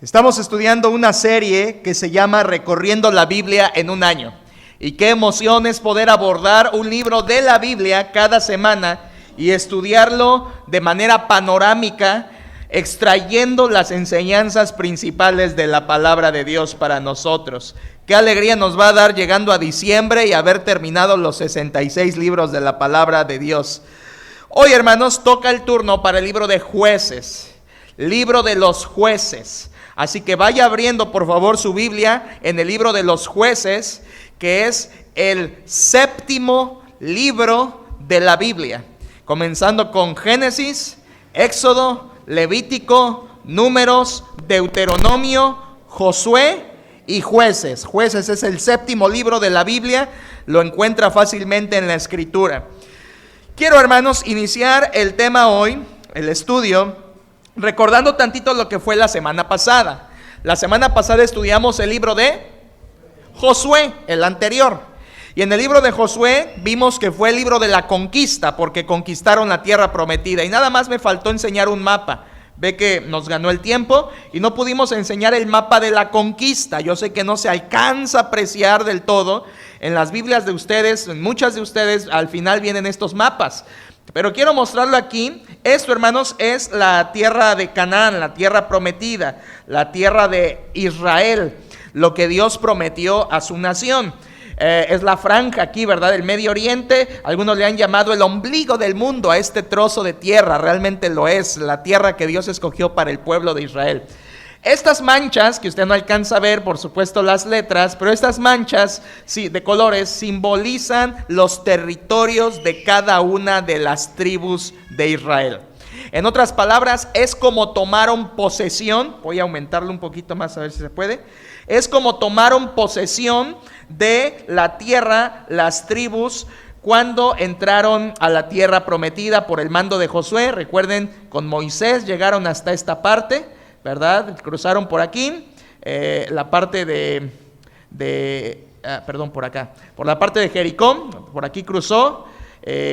Estamos estudiando una serie que se llama Recorriendo la Biblia en un año. Y qué emoción es poder abordar un libro de la Biblia cada semana y estudiarlo de manera panorámica, extrayendo las enseñanzas principales de la palabra de Dios para nosotros. Qué alegría nos va a dar llegando a diciembre y haber terminado los 66 libros de la palabra de Dios. Hoy, hermanos, toca el turno para el libro de Jueces, libro de los jueces. Así que vaya abriendo por favor su Biblia en el libro de los Jueces, que es el séptimo libro de la Biblia, comenzando con Génesis, Éxodo, Levítico, Números, Deuteronomio, Josué y Jueces. Jueces es el séptimo libro de la Biblia, lo encuentra fácilmente en la Escritura. Quiero, hermanos, iniciar el tema hoy, el estudio, recordando tantito lo que fue la semana pasada. La semana pasada estudiamos el libro de Josué, el anterior. Y en el libro de Josué vimos que fue el libro de la conquista, porque conquistaron la tierra prometida. Y nada más me faltó enseñar un mapa. Ve que nos ganó el tiempo y no pudimos enseñar el mapa de la conquista. Yo sé que no se alcanza a apreciar del todo. En las Biblias de ustedes, en muchas de ustedes, al final vienen estos mapas. Pero quiero mostrarlo aquí. Esto, hermanos, es la tierra de Canaán, la tierra prometida, la tierra de Israel, lo que Dios prometió a su nación. Es la franja aquí, ¿verdad? El Medio Oriente. Algunos le han llamado el ombligo del mundo a este trozo de tierra. Realmente lo es, la tierra que Dios escogió para el pueblo de Israel. Estas manchas, que usted no alcanza a ver, por supuesto, las letras, pero estas manchas sí, de colores simbolizan los territorios de cada una de las tribus de Israel. En otras palabras, es como tomaron posesión. Voy a aumentarlo un poquito más a ver si se puede. Es como tomaron posesión de la tierra, las tribus, cuando entraron a la tierra prometida por el mando de Josué. Recuerden, con Moisés llegaron hasta esta parte, ¿verdad? Cruzaron por aquí, la parte por acá, por la parte de Jericó, por aquí cruzó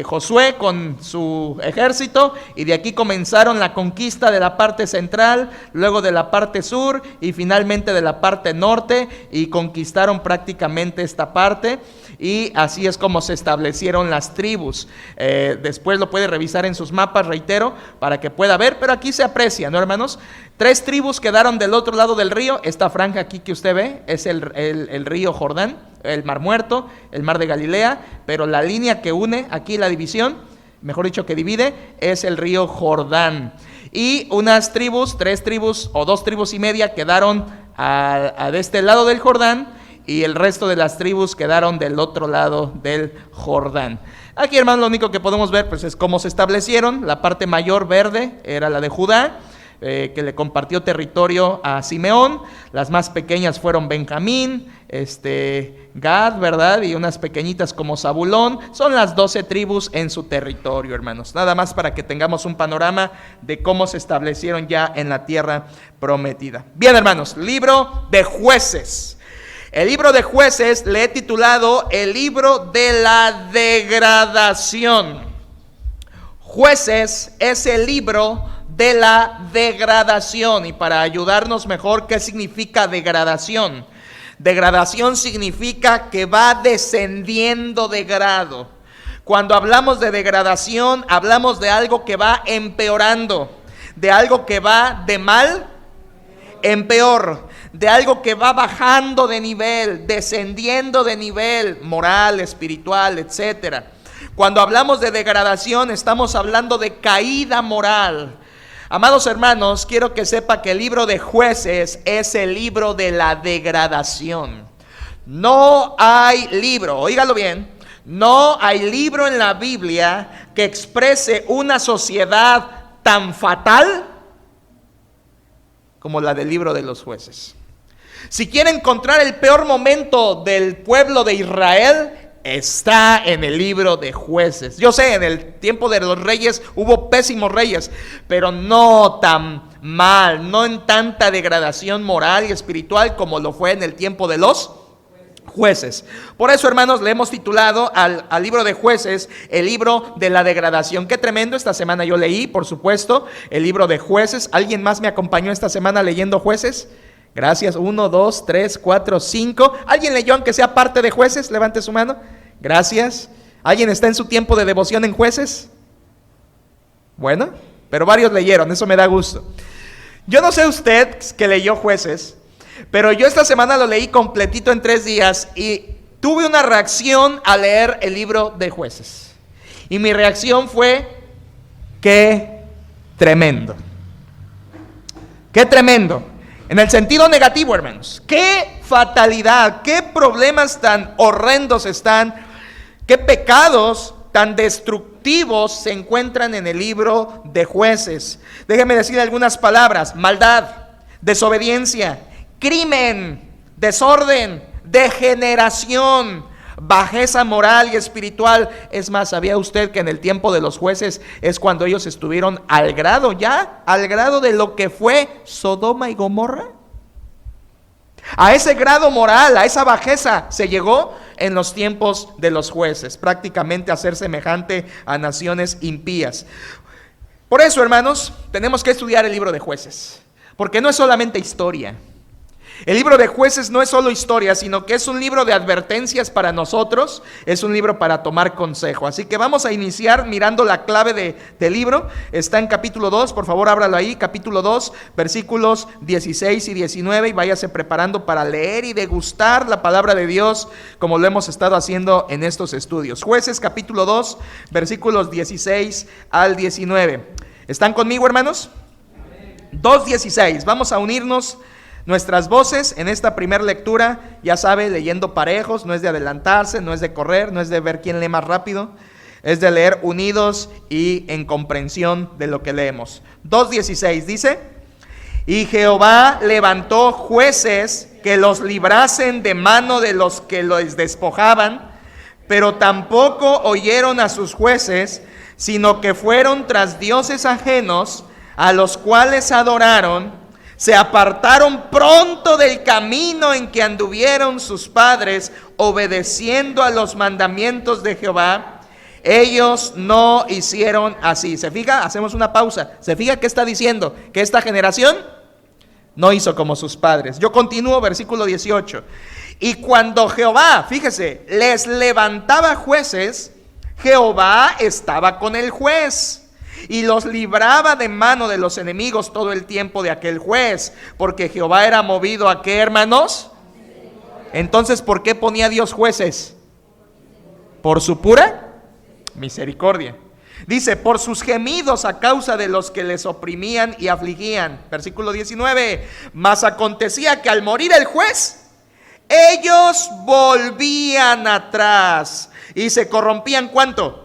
Josué con su ejército, y de aquí comenzaron la conquista de la parte central, luego de la parte sur y finalmente de la parte norte, y conquistaron prácticamente esta parte. Y así es como se establecieron las tribus. Después lo puede revisar en sus mapas, reitero, para que pueda ver, pero aquí se aprecia, ¿no, hermanos? 3 tribus quedaron del otro lado del río. Esta franja aquí que usted ve es el río Jordán, el Mar Muerto, el Mar de Galilea, pero la línea que une aquí la división, mejor dicho que divide, es el río Jordán. Y unas tribus, 3 tribus o 2 tribus y media quedaron de este lado del Jordán, y el resto de las tribus quedaron del otro lado del Jordán. Aquí, hermanos, lo único que podemos ver pues es cómo se establecieron. La parte mayor verde era la de Judá, que le compartió territorio a Simeón. Las más pequeñas fueron Benjamín, Gad, ¿verdad? Y unas pequeñitas como Zabulón. Son las 12 tribus en su territorio, hermanos. Nada más para que tengamos un panorama de cómo se establecieron ya en la tierra prometida. Bien, hermanos, libro de Jueces. El libro de Jueces le he titulado el libro de la degradación. Jueces es el libro de la degradación. Y para ayudarnos mejor, ¿qué significa degradación? Degradación significa que va descendiendo de grado. Cuando hablamos de degradación, hablamos de algo que va empeorando, de algo que va de mal en peor, de algo que va bajando de nivel, descendiendo de nivel moral, espiritual, etcétera. Cuando hablamos de degradación, estamos hablando de caída moral. Amados hermanos, quiero que sepa que el libro de Jueces es el libro de la degradación. No hay libro, óigalo bien, no hay libro en la Biblia que exprese una sociedad tan fatal como la del libro de los Jueces. Si quiere encontrar el peor momento del pueblo de Israel, está en el libro de Jueces. Yo sé, en el tiempo de los reyes hubo pésimos reyes, pero no tan mal, no en tanta degradación moral y espiritual como lo fue en el tiempo de los Jueces. Por eso, hermanos, le hemos titulado al libro de Jueces el libro de la degradación. Qué tremendo. Esta semana yo leí, por supuesto, el libro de Jueces. ¿Alguien más me acompañó esta semana leyendo Jueces? Gracias. 1, 2, 3, 4, 5. ¿Alguien leyó aunque sea parte de Jueces? Levante su mano. Gracias. ¿Alguien está en su tiempo de devoción en Jueces? Bueno, pero varios leyeron, eso me da gusto. Yo no sé usted que leyó Jueces, pero yo esta semana lo leí completito en 3 días y tuve una reacción al leer el libro de Jueces. Y mi reacción fue, qué tremendo. Qué tremendo. En el sentido negativo, hermanos. Qué fatalidad, qué problemas tan horrendos están, qué pecados tan destructivos se encuentran en el libro de Jueces. Déjeme decir algunas palabras: maldad, desobediencia, crimen, desorden, degeneración, bajeza moral y espiritual. Es más, ¿sabía usted que en el tiempo de los jueces es cuando ellos estuvieron al grado de lo que fue Sodoma y Gomorra? A ese grado moral, a esa bajeza se llegó en los tiempos de los jueces, prácticamente a ser semejante a naciones impías. Por eso, hermanos, tenemos que estudiar el libro de Jueces, porque no es solamente historia. El libro de Jueces no es solo historia, sino que es un libro de advertencias para nosotros, es un libro para tomar consejo. Así que vamos a iniciar mirando la clave del libro. Está en capítulo 2, por favor ábralo ahí, capítulo 2, versículos 16 y 19, y váyase preparando para leer y degustar la palabra de Dios, como lo hemos estado haciendo en estos estudios. Jueces capítulo 2, versículos 16 al 19. ¿Están conmigo, hermanos? 2:16, vamos a unirnos nuestras voces en esta primera lectura, ya sabe, leyendo parejos, no es de adelantarse, no es de correr, no es de ver quién lee más rápido, es de leer unidos y en comprensión de lo que leemos. 2:16 dice: y Jehová levantó jueces que los librasen de mano de los que los despojaban, pero tampoco oyeron a sus jueces, sino que fueron tras dioses ajenos, a los cuales adoraron. Se apartaron pronto del camino en que anduvieron sus padres, obedeciendo a los mandamientos de Jehová. Ellos no hicieron así. ¿Se fija? Hacemos una pausa. ¿Se fija qué está diciendo? Que esta generación no hizo como sus padres. Yo continúo, versículo 18. Y cuando Jehová, fíjese, les levantaba jueces, Jehová estaba con el juez y los libraba de mano de los enemigos todo el tiempo de aquel juez, porque Jehová era movido ¿a qué, hermanos? Entonces, ¿por qué ponía Dios jueces? Por su pura misericordia. Dice: por sus gemidos a causa de los que les oprimían y afligían. Versículo 19. Mas acontecía que al morir el juez, ellos volvían atrás y se corrompían. ¿Cuánto?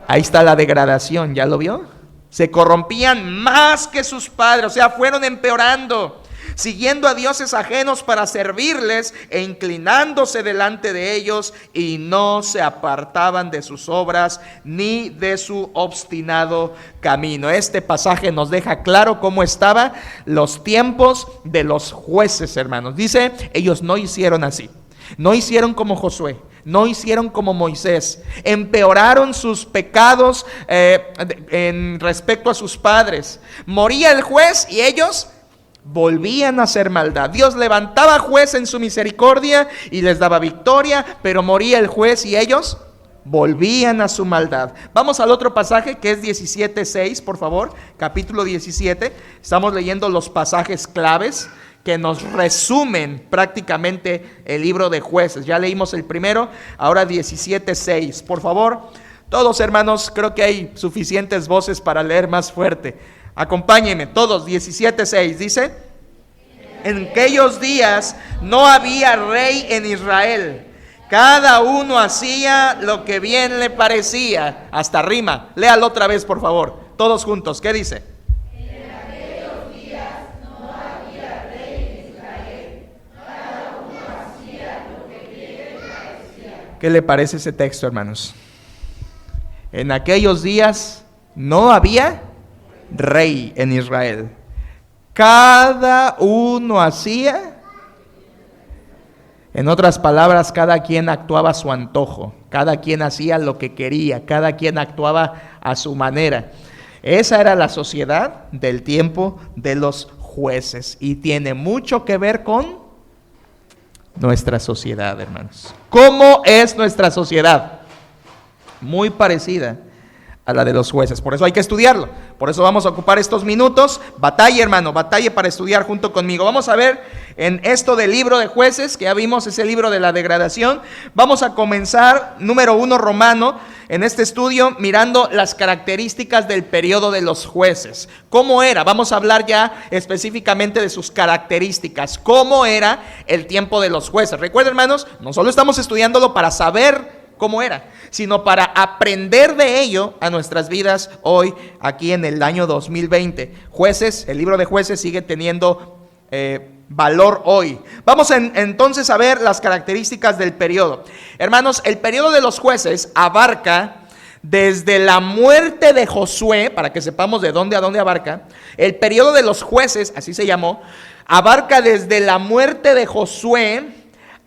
Ahí está la degradación, ¿ya lo vio? Se corrompían más que sus padres, o sea, fueron empeorando, siguiendo a dioses ajenos para servirles e inclinándose delante de ellos, y no se apartaban de sus obras ni de su obstinado camino. Este pasaje nos deja claro cómo estaban los tiempos de los jueces, hermanos. Dice: ellos no hicieron así, no hicieron como Josué, no hicieron como Moisés, empeoraron sus pecados en respecto a sus padres. Moría el juez y ellos volvían a hacer maldad. Dios levantaba juez en su misericordia y les daba victoria, pero moría el juez y ellos volvían a su maldad. Vamos al otro pasaje que es 17:6, por favor, capítulo 17. Estamos leyendo los pasajes claves que nos resumen prácticamente el libro de Jueces. Ya leímos el primero, ahora 17:6. Por favor, todos, hermanos, creo que hay suficientes voces para leer más fuerte. Acompáñenme, todos, 17:6. Dice: en aquellos días no había rey en Israel. Cada uno hacía lo que bien le parecía. Hasta rima. Léalo otra vez, por favor. Todos juntos. ¿Qué dice? ¿Qué le parece ese texto, hermanos? En aquellos días no había rey en Israel. Cada uno hacía, en otras palabras, cada quien actuaba a su antojo, cada quien hacía lo que quería, cada quien actuaba a su manera. Esa era la sociedad del tiempo de los Jueces. Y tiene mucho que ver con nuestra sociedad, hermanos. ¿Cómo es nuestra sociedad? Muy parecida a la de los Jueces. Por eso hay que estudiarlo. Por eso vamos a ocupar estos minutos. Batalle, hermano, batalle para estudiar junto conmigo. Vamos a ver en esto del libro de Jueces, que ya vimos, es el libro de la degradación. Vamos a comenzar, número 1, Romano, en este estudio, mirando las características del periodo de los jueces. ¿Cómo era? Vamos a hablar ya específicamente de sus características. ¿Cómo era el tiempo de los jueces? Recuerden, hermanos, no solo estamos estudiándolo para saber cómo era, sino para aprender de ello a nuestras vidas hoy, aquí en el año 2020. Jueces, el libro de Jueces sigue teniendo valor hoy. Vamos entonces a ver las características del periodo. Hermanos, el periodo de los jueces abarca desde la muerte de Josué, para que sepamos de dónde a dónde abarca. El periodo de los jueces, así se llamó, abarca desde la muerte de Josué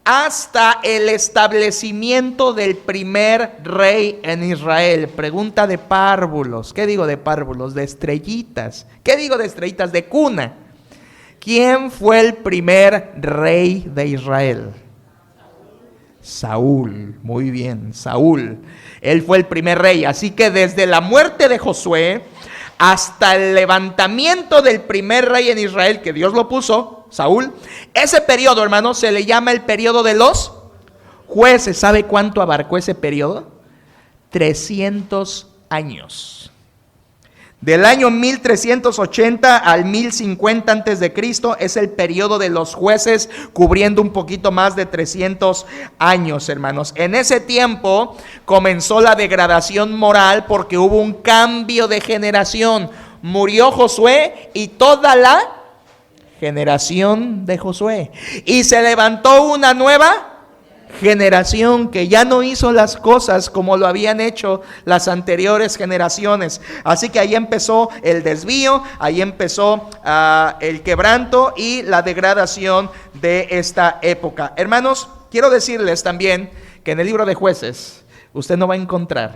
hasta el establecimiento del primer rey en Israel. Pregunta de párvulos. ¿Qué digo de párvulos? De estrellitas. ¿Qué digo de estrellitas? De cuna. ¿Quién fue el primer rey de Israel? Saúl. Muy bien, Saúl. Él fue el primer rey. Así que desde la muerte de Josué hasta el levantamiento del primer rey en Israel, que Dios lo puso, Saúl, ese periodo, hermanos, se le llama el periodo de los jueces. ¿Sabe cuánto abarcó ese periodo? 300 años. Del año 1380 al 1050 antes de Cristo es el periodo de los jueces, cubriendo un poquito más de 300 años, hermanos. En ese tiempo comenzó la degradación moral porque hubo un cambio de generación. Murió Josué y toda la generación de Josué. Y se levantó una nueva generación que ya no hizo las cosas como lo habían hecho las anteriores generaciones. Así que ahí empezó el desvío, ahí empezó el quebranto y la degradación de esta época. Hermanos, quiero decirles también que en el libro de Jueces usted no va a encontrar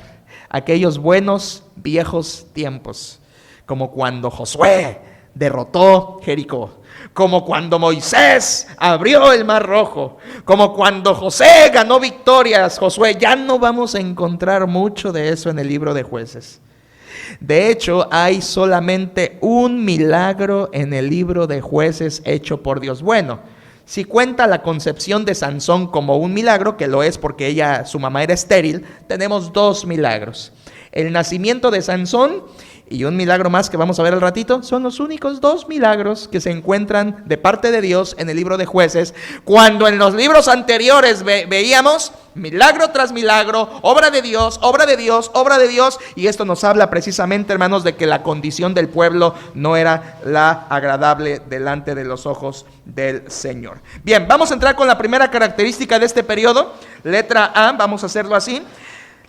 aquellos buenos viejos tiempos, como cuando Josué derrotó Jericó, como cuando Moisés abrió el mar rojo, como cuando José ganó victorias. Josué, ya no vamos a encontrar mucho de eso en el libro de Jueces. De hecho, hay solamente un milagro en el libro de Jueces hecho por Dios. Bueno, si cuenta la concepción de Sansón como un milagro, que lo es porque su mamá era estéril, tenemos 2 milagros. El nacimiento de Sansón y un milagro más que vamos a ver al ratito. Son los únicos 2 milagros que se encuentran de parte de Dios en el libro de Jueces, cuando en los libros anteriores veíamos milagro tras milagro, obra de Dios, obra de Dios, obra de Dios. Y esto nos habla precisamente, hermanos, de que la condición del pueblo no era la agradable delante de los ojos del Señor. Bien, vamos a entrar con la primera característica de este periodo. Letra A, vamos a hacerlo así.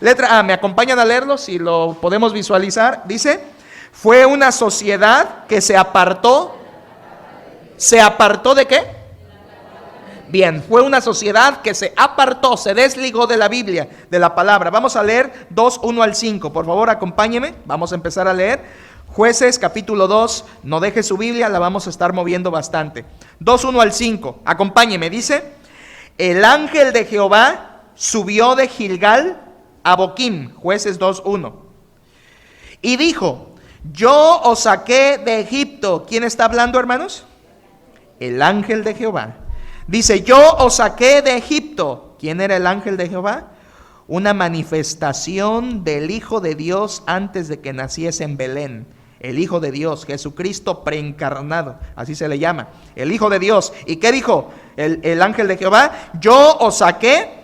Letra A, ¿me acompañan a leerlo? Si lo podemos visualizar. Dice, fue una sociedad que se apartó. ¿Se apartó de qué? Bien, fue una sociedad que se apartó, se desligó de la Biblia, de la palabra. Vamos a leer 2, 1 al 5. Por favor, acompáñeme. Vamos a empezar a leer. Jueces, capítulo 2. No deje su Biblia, la vamos a estar moviendo bastante. 2, 1 al 5. Acompáñeme. Dice, el ángel de Jehová subió de Gilgal a Boquim, Jueces 2:1, y dijo, yo os saqué de Egipto. ¿Quién está hablando, hermanos? El ángel de Jehová. Dice, yo os saqué de Egipto. ¿Quién era el ángel de Jehová? Una manifestación del Hijo de Dios antes de que naciese en Belén. El Hijo de Dios, Jesucristo preencarnado, así se le llama, el Hijo de Dios. ¿Y qué dijo el ángel de Jehová? Yo os saqué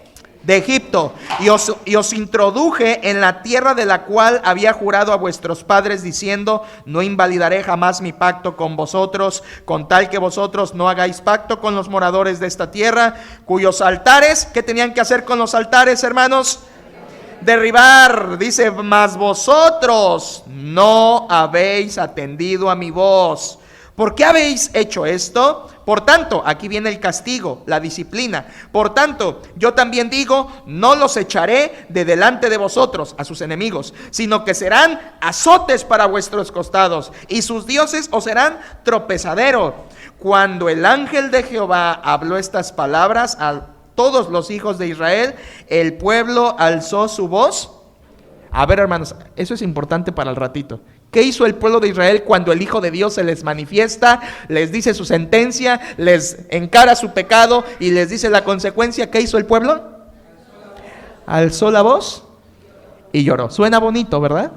de Egipto y os introduje en la tierra de la cual había jurado a vuestros padres, diciendo, no invalidaré jamás mi pacto con vosotros, con tal que vosotros no hagáis pacto con los moradores de esta tierra, cuyos altares, ¿qué tenían que hacer con los altares, hermanos? Derribar. Dice, mas vosotros no habéis atendido a mi voz, ¿Por qué habéis hecho esto? Por tanto, aquí viene el castigo, la disciplina. Por tanto, yo también digo, no los echaré de delante de vosotros, a sus enemigos, sino que serán azotes para vuestros costados, y sus dioses os serán tropezadero. Cuando el ángel de Jehová habló estas palabras a todos los hijos de Israel, el pueblo alzó su voz. A ver, hermanos, eso es importante para el ratito. ¿Qué hizo el pueblo de Israel cuando el Hijo de Dios se les manifiesta, les dice su sentencia, les encara su pecado y les dice la consecuencia? ¿Qué hizo el pueblo? Alzó la voz y lloró. Suena bonito, ¿verdad?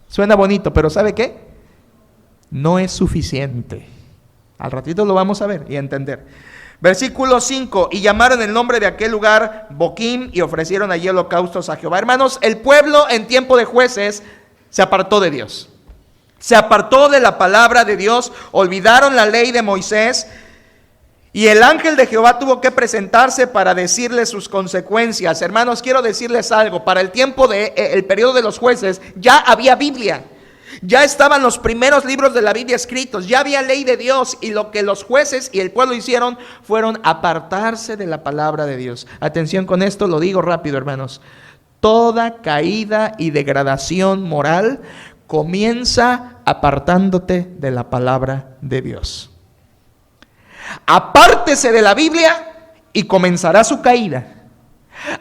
Suena bonito, pero ¿sabe qué? No es suficiente. Al ratito lo vamos a ver y a entender. Versículo 5, y llamaron el nombre de aquel lugar Boquim y ofrecieron allí holocaustos a Jehová. Hermanos, el pueblo en tiempo de jueces se apartó de Dios. Se apartó de la palabra de Dios, olvidaron la ley de Moisés, y el ángel de Jehová tuvo que presentarse para decirles sus consecuencias. Hermanos, quiero decirles algo, para el tiempo el periodo de los jueces, ya había Biblia. Ya estaban los primeros libros de la Biblia escritos, ya había ley de Dios, y lo que los jueces y el pueblo hicieron fueron apartarse de la palabra de Dios. Atención con esto, lo digo rápido, hermanos. Toda caída y degradación moral comienza apartándote de la palabra de Dios. Apártese de la Biblia y comenzará su caída.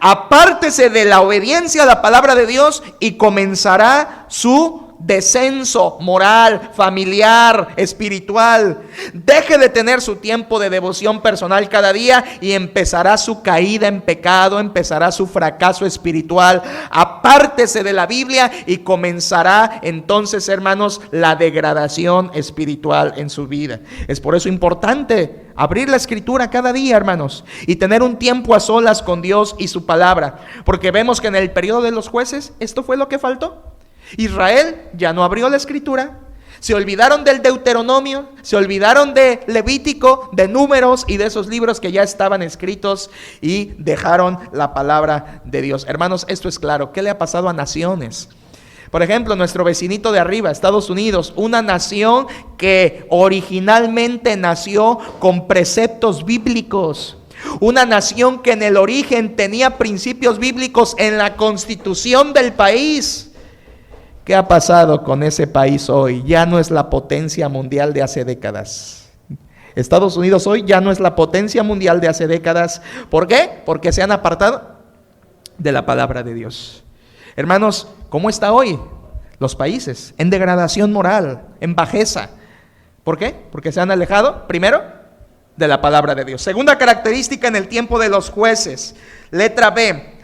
Apártese de la obediencia a la palabra de Dios y comenzará su descenso moral, familiar, espiritual. Deje de tener su tiempo de devoción personal cada día y empezará su caída en pecado, empezará su fracaso espiritual. Apártese de la Biblia y comenzará entonces, hermanos, la degradación espiritual en su vida. Es por eso importante abrir la escritura cada día, hermanos, y tener un tiempo a solas con Dios y su palabra, porque vemos que en el periodo de los jueces esto fue lo que faltó. Israel ya no abrió la escritura, se olvidaron del Deuteronomio, se olvidaron de Levítico, de Números y de esos libros que ya estaban escritos, y dejaron la palabra de Dios. Hermanos, esto es claro. ¿Qué le ha pasado a naciones? Por ejemplo, nuestro vecinito de arriba, Estados Unidos, una nación que originalmente nació con preceptos bíblicos. Una nación que en el origen tenía principios bíblicos en la constitución del país. ¿Qué ha pasado con ese país hoy? Ya no es la potencia mundial de hace décadas. Estados Unidos hoy ya no es la potencia mundial de hace décadas. ¿Por qué? Porque se han apartado de la palabra de Dios. Hermanos, ¿cómo está hoy los países? En degradación moral, en bajeza. ¿Por qué? Porque se han alejado, primero, de la palabra de Dios. Segunda característica en el tiempo de los jueces. Letra B.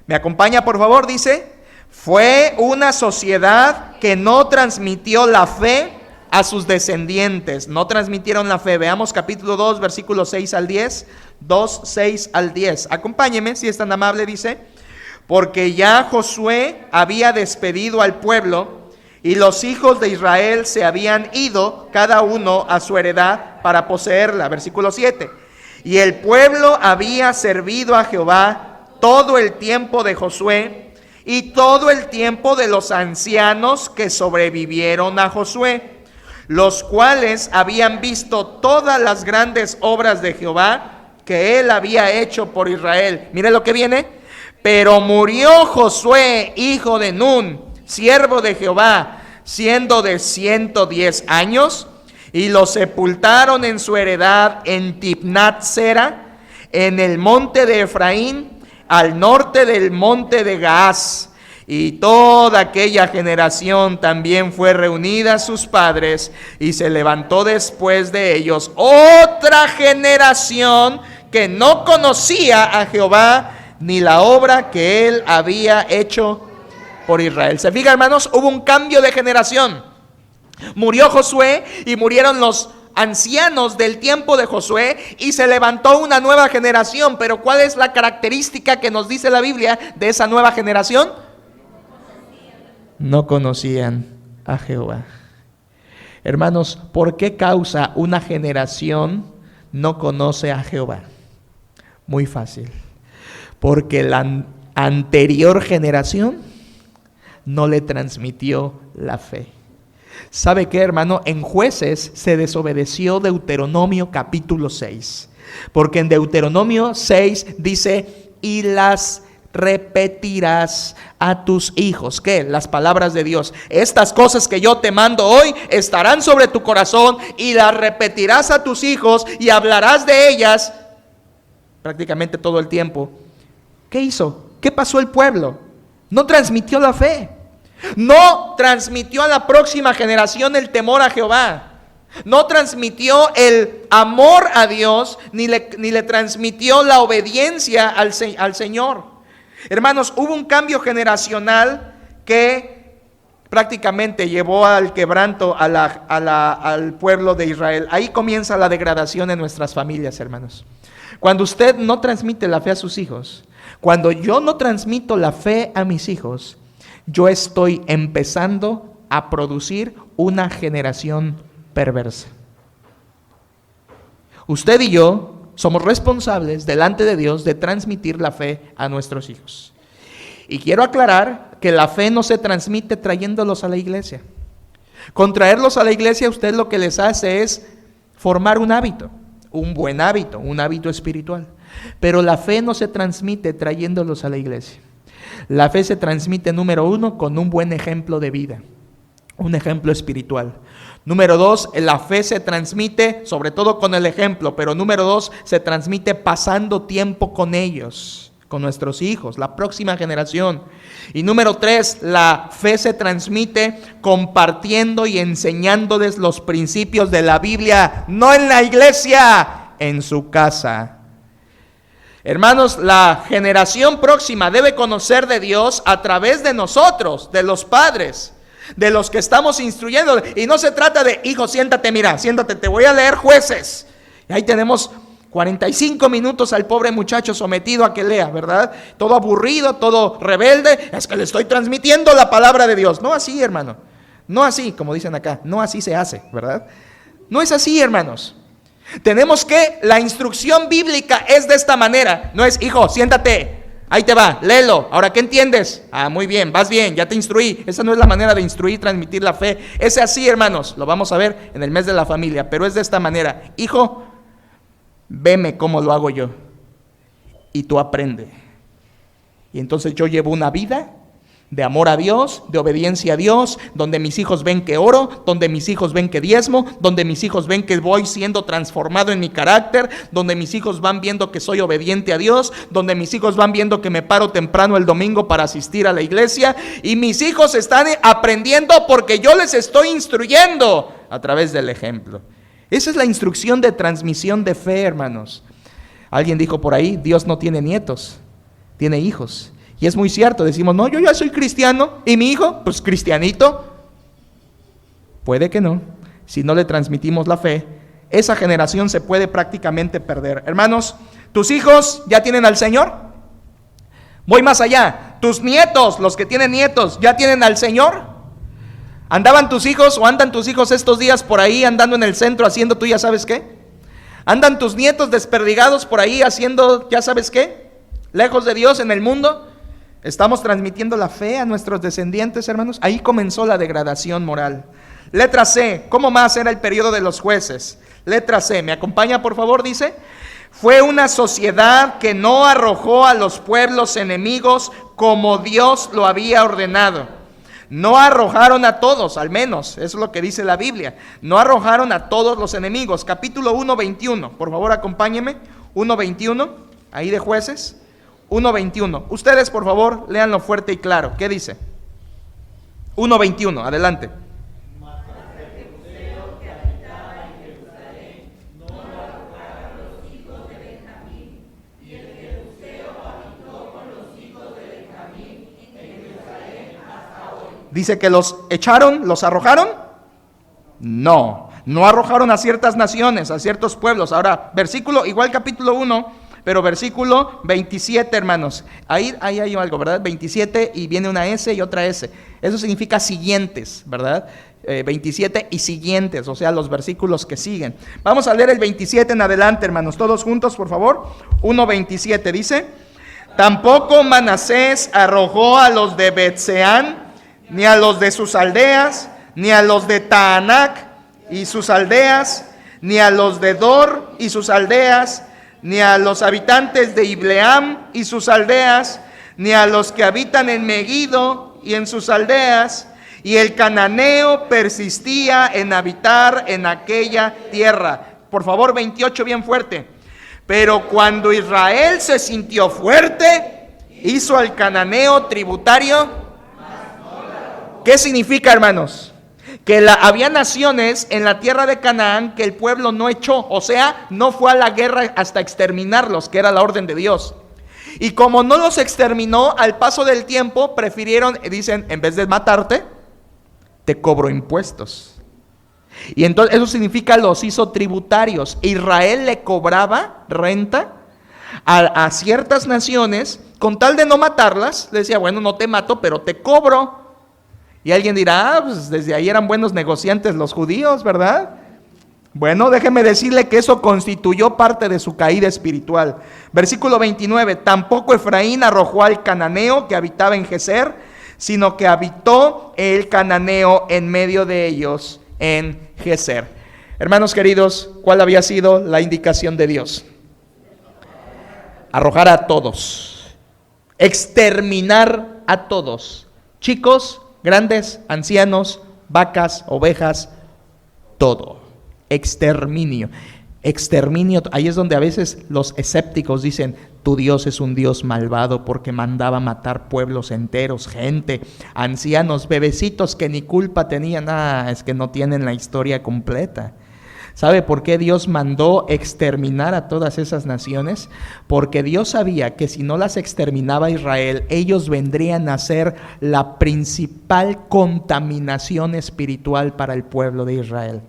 ¿Me acompaña, por favor? Dice: fue una sociedad que no transmitió la fe a sus descendientes. No transmitieron la fe. Veamos capítulo 2, versículos 6 al 10. 2, 6 al 10. Acompáñeme, si es tan amable, dice: porque ya Josué había despedido al pueblo, y los hijos de Israel se habían ido, cada uno a su heredad, para poseerla. Versículo 7. Y el pueblo había servido a Jehová todo el tiempo de Josué, y todo el tiempo de los ancianos que sobrevivieron a Josué, los cuales habían visto todas las grandes obras de Jehová que él había hecho por Israel. Mire lo que viene. Pero murió Josué, hijo de Nun, siervo de Jehová, siendo de 110 años, y lo sepultaron en su heredad en Timnat Sera, en el monte de Efraín, al norte del monte de Gaas. Y toda aquella generación también fue reunida a sus padres, y se levantó después de ellos otra generación que no conocía a Jehová ni la obra que él había hecho por Israel. Se fija, hermanos, hubo un cambio de generación. Murió Josué y murieron los ancianos del tiempo de Josué, y se levantó una nueva generación. Pero ¿cuál es la característica que nos dice la Biblia de esa nueva generación? No conocían a Jehová. Hermanos, ¿por qué causa una generación no conoce a Jehová? Muy fácil. Porque la anterior generación no le transmitió la fe. ¿Sabe qué, hermano? En Jueces se desobedeció Deuteronomio capítulo 6. Porque en Deuteronomio 6 dice, y las repetirás a tus hijos. ¿Qué? Las palabras de Dios. Estas cosas que yo te mando hoy estarán sobre tu corazón y las repetirás a tus hijos y hablarás de ellas prácticamente todo el tiempo. ¿Qué hizo? ¿Qué pasó el pueblo? No transmitió la fe. No transmitió a la próxima generación el temor a Jehová. No transmitió el amor a Dios, ni le transmitió la obediencia al Señor. Hermanos, hubo un cambio generacional que prácticamente llevó al quebranto al pueblo de Israel. Ahí comienza la degradación en nuestras familias, hermanos. Cuando usted no transmite la fe a sus hijos, cuando yo no transmito la fe a mis hijos, yo estoy empezando a producir una generación perversa. Usted y yo somos responsables delante de Dios de transmitir la fe a nuestros hijos. Y quiero aclarar que la fe no se transmite trayéndolos a la iglesia. Con traerlos a la iglesia, usted lo que les hace es formar un hábito, un buen hábito, un hábito espiritual. Pero la fe no se transmite trayéndolos a la iglesia. La fe se transmite, número 1, con un buen ejemplo de vida, un ejemplo espiritual. Número 2, la fe se transmite sobre todo con el ejemplo, pero número 2, se transmite pasando tiempo con ellos, con nuestros hijos, la próxima generación. Y número 3, la fe se transmite compartiendo y enseñándoles los principios de la Biblia, no en la iglesia, en su casa. Hermanos, la generación próxima debe conocer de Dios a través de nosotros, de los padres, de los que estamos instruyendo. Y no se trata de, hijo, siéntate, mira, siéntate, te voy a leer Jueces. Y ahí tenemos 45 minutos al pobre muchacho sometido a que lea, ¿verdad? Todo aburrido, todo rebelde. Es que le estoy transmitiendo la palabra de Dios. No así, hermano. No así, como dicen acá. No así se hace, ¿verdad? No es así, hermanos. Tenemos que, la instrucción bíblica es de esta manera. No es, hijo, siéntate, ahí te va, léelo. Ahora, ¿qué entiendes? Ah, muy bien, vas bien, ya te instruí. Esa no es la manera de instruir, transmitir la fe. Es así, hermanos, lo vamos a ver en el mes de la familia, pero es de esta manera. Hijo, veme cómo lo hago yo y tú aprende. Y entonces yo llevo una vida de amor a Dios, de obediencia a Dios, donde mis hijos ven que oro, donde mis hijos ven que diezmo, donde mis hijos ven que voy siendo transformado en mi carácter, donde mis hijos van viendo que soy obediente a Dios, donde mis hijos van viendo que me paro temprano el domingo para asistir a la iglesia, y mis hijos están aprendiendo porque yo les estoy instruyendo a través del ejemplo. Esa es la instrucción de transmisión de fe, hermanos. Alguien dijo por ahí, Dios no tiene nietos, tiene hijos. Y es muy cierto, decimos, no, yo ya soy cristiano, ¿y mi hijo? Pues cristianito. Puede que no. Si no le transmitimos la fe, esa generación se puede prácticamente perder. Hermanos, ¿tus hijos ya tienen al Señor? Voy más allá. ¿Tus nietos, los que tienen nietos, ya tienen al Señor? ¿Andaban tus hijos o andan tus hijos estos días por ahí andando en el centro haciendo tú ya sabes qué? ¿Andan tus nietos desperdigados por ahí haciendo ya sabes qué? Lejos de Dios en el mundo. ¿Estamos transmitiendo la fe a nuestros descendientes, hermanos? Ahí comenzó la degradación moral. Letra C, ¿cómo más era el periodo de los jueces? Letra C, ¿me acompaña por favor? Dice, fue una sociedad que no arrojó a los pueblos enemigos como Dios lo había ordenado. No arrojaron a todos, al menos, eso es lo que dice la Biblia. No arrojaron a todos los enemigos. Capítulo 1:21, por favor acompáñenme. 1:21, ahí de Jueces. 1:21. Ustedes, por favor, léanlo fuerte y claro. ¿Qué dice? 1:21, adelante. Dice que los echaron, los arrojaron. No, no arrojaron a ciertas naciones, a ciertos pueblos. Ahora, versículo, igual capítulo 1, pero versículo 27, hermanos. Ahí hay algo, ¿verdad? 27 y viene una S y otra S. Eso significa siguientes, ¿verdad? 27 y siguientes, o sea, los versículos que siguen. Vamos a leer el 27 en adelante, hermanos. Todos juntos, por favor. 1:27 dice: tampoco Manasés arrojó a los de Betseán, ni a los de sus aldeas, ni a los de Taanac y sus aldeas, ni a los de Dor y sus aldeas, ni a los habitantes de Ibleam y sus aldeas, ni a los que habitan en Megiddo y en sus aldeas. Y el cananeo persistía en habitar en aquella tierra. Por favor, 28, bien fuerte. Pero cuando Israel se sintió fuerte, hizo al cananeo tributario. ¿Qué significa, hermanos? Que había naciones en la tierra de Canaán que el pueblo no echó, o sea, no fue a la guerra hasta exterminarlos, que era la orden de Dios. Y como no los exterminó, al paso del tiempo prefirieron, dicen, en vez de matarte, te cobro impuestos. Y entonces eso significa los hizo tributarios. Israel le cobraba renta a ciertas naciones, con tal de no matarlas, le decía, bueno, no te mato, pero te cobro. Y alguien dirá, pues desde ahí eran buenos negociantes los judíos, ¿verdad? Bueno, déjeme decirle que eso constituyó parte de su caída espiritual. Versículo 29, tampoco Efraín arrojó al cananeo que habitaba en Geser, sino que habitó el cananeo en medio de ellos en Geser. Hermanos queridos, ¿cuál había sido la indicación de Dios? Arrojar a todos, exterminar a todos, chicos, grandes, ancianos, vacas, ovejas, todo. Exterminio. Exterminio. Ahí es donde a veces los escépticos dicen, tu Dios es un Dios malvado porque mandaba matar pueblos enteros, gente, ancianos, bebecitos que ni culpa tenían. Es que no tienen la historia completa. ¿Sabe por qué Dios mandó exterminar a todas esas naciones? Porque Dios sabía que si no las exterminaba Israel, ellos vendrían a ser la principal contaminación espiritual para el pueblo de Israel.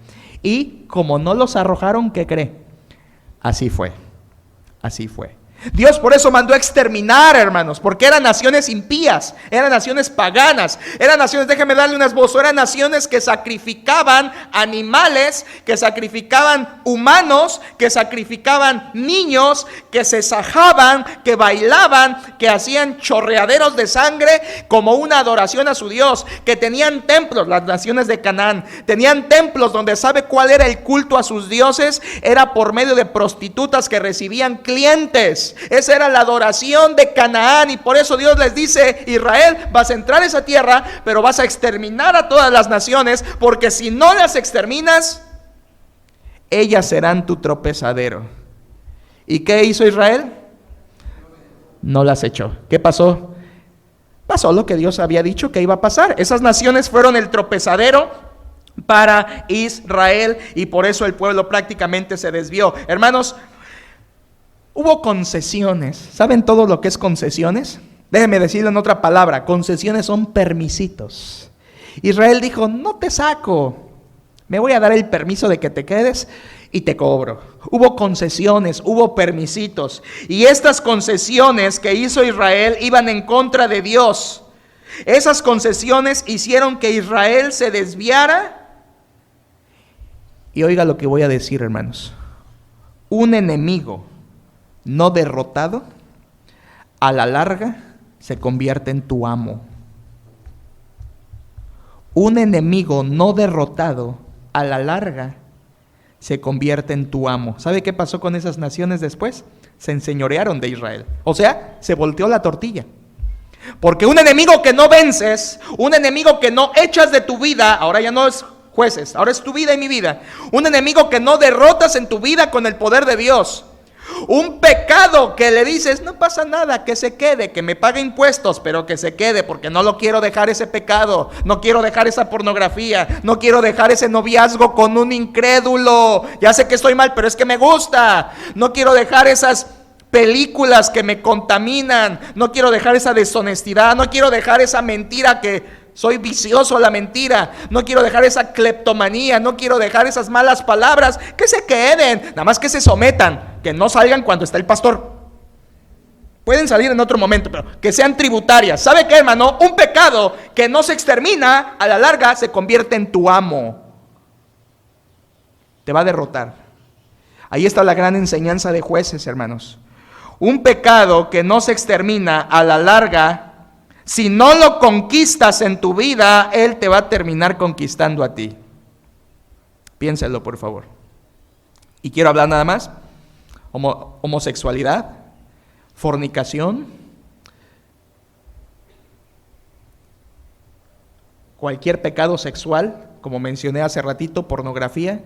Y como no los arrojaron, ¿qué cree? Así fue, así fue. Dios por eso mandó a exterminar, hermanos, porque eran naciones impías, eran naciones paganas, eran naciones, déjenme darle unas voces, eran naciones que sacrificaban animales, que sacrificaban humanos, que sacrificaban niños, que se sajaban, que bailaban, que hacían chorreaderos de sangre como una adoración a su Dios, que tenían templos, las naciones de Canaán, tenían templos donde sabe cuál era el culto a sus dioses, era por medio de prostitutas que recibían clientes. Esa era la adoración de Canaán, y por eso Dios les dice, Israel, vas a entrar a esa tierra, pero vas a exterminar a todas las naciones, porque si no las exterminas, ellas serán tu tropezadero. ¿Y qué hizo Israel? No las echó. ¿Qué pasó? Pasó lo que Dios había dicho que iba a pasar. Esas naciones fueron el tropezadero para Israel, y por eso el pueblo prácticamente se desvió. Hermanos, hubo concesiones. ¿Saben todo lo que es concesiones? Déjenme decirlo en otra palabra. Concesiones son permisitos. Israel dijo, no te saco, me voy a dar el permiso de que te quedes y te cobro. Hubo concesiones, hubo permisitos. Y estas concesiones que hizo Israel iban en contra de Dios. Esas concesiones hicieron que Israel se desviara. Y oiga lo que voy a decir, hermanos. Un enemigo no derrotado, a la larga se convierte en tu amo. Un enemigo no derrotado, a la larga se convierte en tu amo. ¿Sabe qué pasó con esas naciones después? Se enseñorearon de Israel. O sea, se volteó la tortilla. Porque un enemigo que no vences, un enemigo que no echas de tu vida, ahora ya no es jueces, ahora es tu vida y mi vida. Un enemigo que no derrotas en tu vida con el poder de Dios. Un pecado que le dices, no pasa nada, que se quede, que me pague impuestos, pero que se quede, porque no lo quiero dejar ese pecado, no quiero dejar esa pornografía, no quiero dejar ese noviazgo con un incrédulo, ya sé que estoy mal, pero es que me gusta, no quiero dejar esas películas que me contaminan, no quiero dejar esa deshonestidad, no quiero dejar esa mentira que soy vicioso a la mentira, no quiero dejar esa cleptomanía, no quiero dejar esas malas palabras, que se queden, nada más que se sometan, que no salgan cuando está el pastor. Pueden salir en otro momento, pero que sean tributarias. ¿Sabe qué, hermano? Un pecado que no se extermina, a la larga se convierte en tu amo. Te va a derrotar. Ahí está la gran enseñanza de Jueces, hermanos. Un pecado que no se extermina, a la larga Si no lo conquistas en tu vida, Él te va a terminar conquistando a ti. Piénselo, por favor. Y quiero hablar nada más. Homosexualidad, fornicación, cualquier pecado sexual, como mencioné hace ratito, pornografía,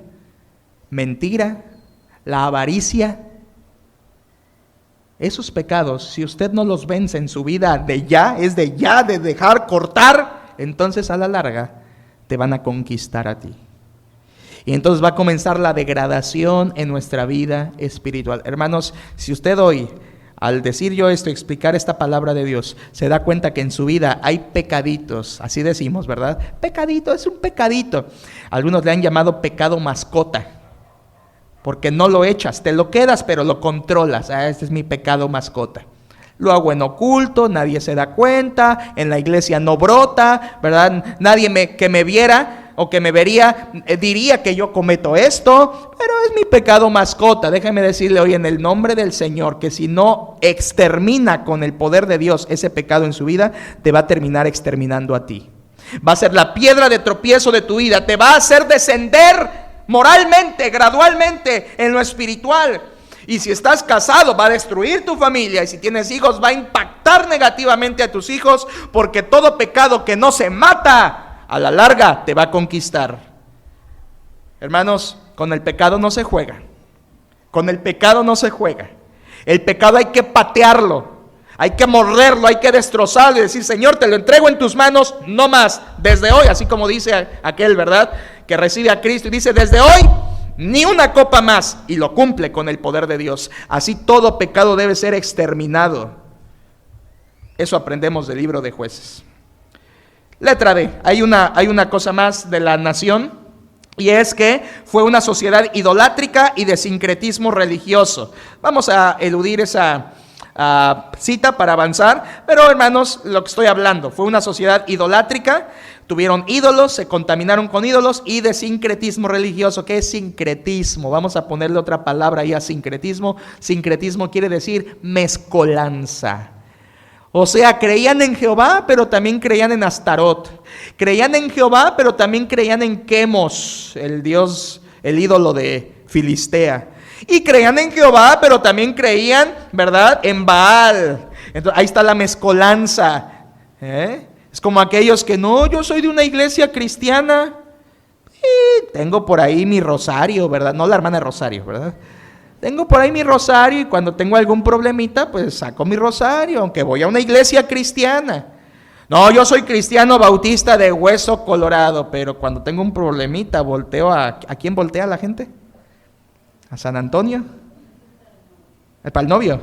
mentira, la avaricia. Esos pecados, si usted no los vence en su vida de dejar cortar, entonces a la larga te van a conquistar a ti. Y entonces va a comenzar la degradación en nuestra vida espiritual. Hermanos, si usted hoy, al decir yo esto, explicar esta palabra de Dios, se da cuenta que en su vida hay pecaditos, así decimos, ¿verdad? Pecadito, es un pecadito. Algunos le han llamado pecado mascota, porque no lo echas, te lo quedas, pero lo controlas. Este es mi pecado mascota. Lo hago en oculto, nadie se da cuenta, en la iglesia no brota, ¿verdad? Nadie que me viera o que me vería diría que yo cometo esto, pero es mi pecado mascota. Déjeme decirle hoy en el nombre del Señor que si no extermina con el poder de Dios ese pecado en su vida, te va a terminar exterminando a ti. Va a ser la piedra de tropiezo de tu vida, te va a hacer descender moralmente, gradualmente en lo espiritual. Y si estás casado, va a destruir tu familia. Y si tienes hijos, va a impactar negativamente a tus hijos, porque todo pecado que no se mata, a la larga te va a conquistar. Hermanos, con el pecado no se juega. Con el pecado no se juega. El pecado hay que patearlo, hay que morderlo, hay que destrozarlo y decir: Señor, te lo entrego en tus manos, no más. Desde hoy, así como dice aquel, ¿verdad?, que recibe a Cristo y dice: desde hoy, ni una copa más, y lo cumple con el poder de Dios. Así todo pecado debe ser exterminado. Eso aprendemos del libro de Jueces. Letra D, hay una cosa más de la nación, y es que fue una sociedad idolátrica y de sincretismo religioso. Vamos a eludir esa cita para avanzar, pero hermanos, lo que estoy hablando, fue una sociedad idolátrica, tuvieron ídolos, se contaminaron con ídolos, y de sincretismo religioso. ¿Qué es sincretismo? Vamos a ponerle otra palabra ahí a sincretismo. Sincretismo quiere decir mezcolanza. O sea, creían en Jehová, pero también creían en Astarot. Creían en Jehová, pero también creían en Quemos, el dios, el ídolo de Filistea. Y creían en Jehová, pero también creían, ¿verdad?, en Baal. Entonces, ahí está la mezcolanza. Es como aquellos que no, yo soy de una iglesia cristiana y tengo por ahí mi rosario, ¿verdad? No la hermana Rosario, ¿verdad? Tengo por ahí mi rosario y cuando tengo algún problemita, pues saco mi rosario, aunque voy a una iglesia cristiana. No, yo soy cristiano bautista de Hueso Colorado, pero cuando tengo un problemita, volteo ¿a quién voltea la gente? ¿A San Antonio? ¿Para el novio?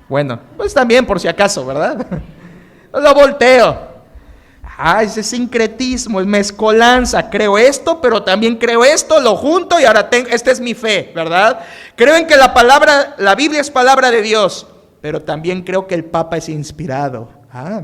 Bueno, pues también por si acaso, ¿verdad? Lo volteo. Ese sincretismo, es mezcolanza. Creo esto, pero también creo esto, lo junto y ahora esta es mi fe, ¿verdad? Creo en que la Biblia es palabra de Dios, pero también creo que el Papa es inspirado.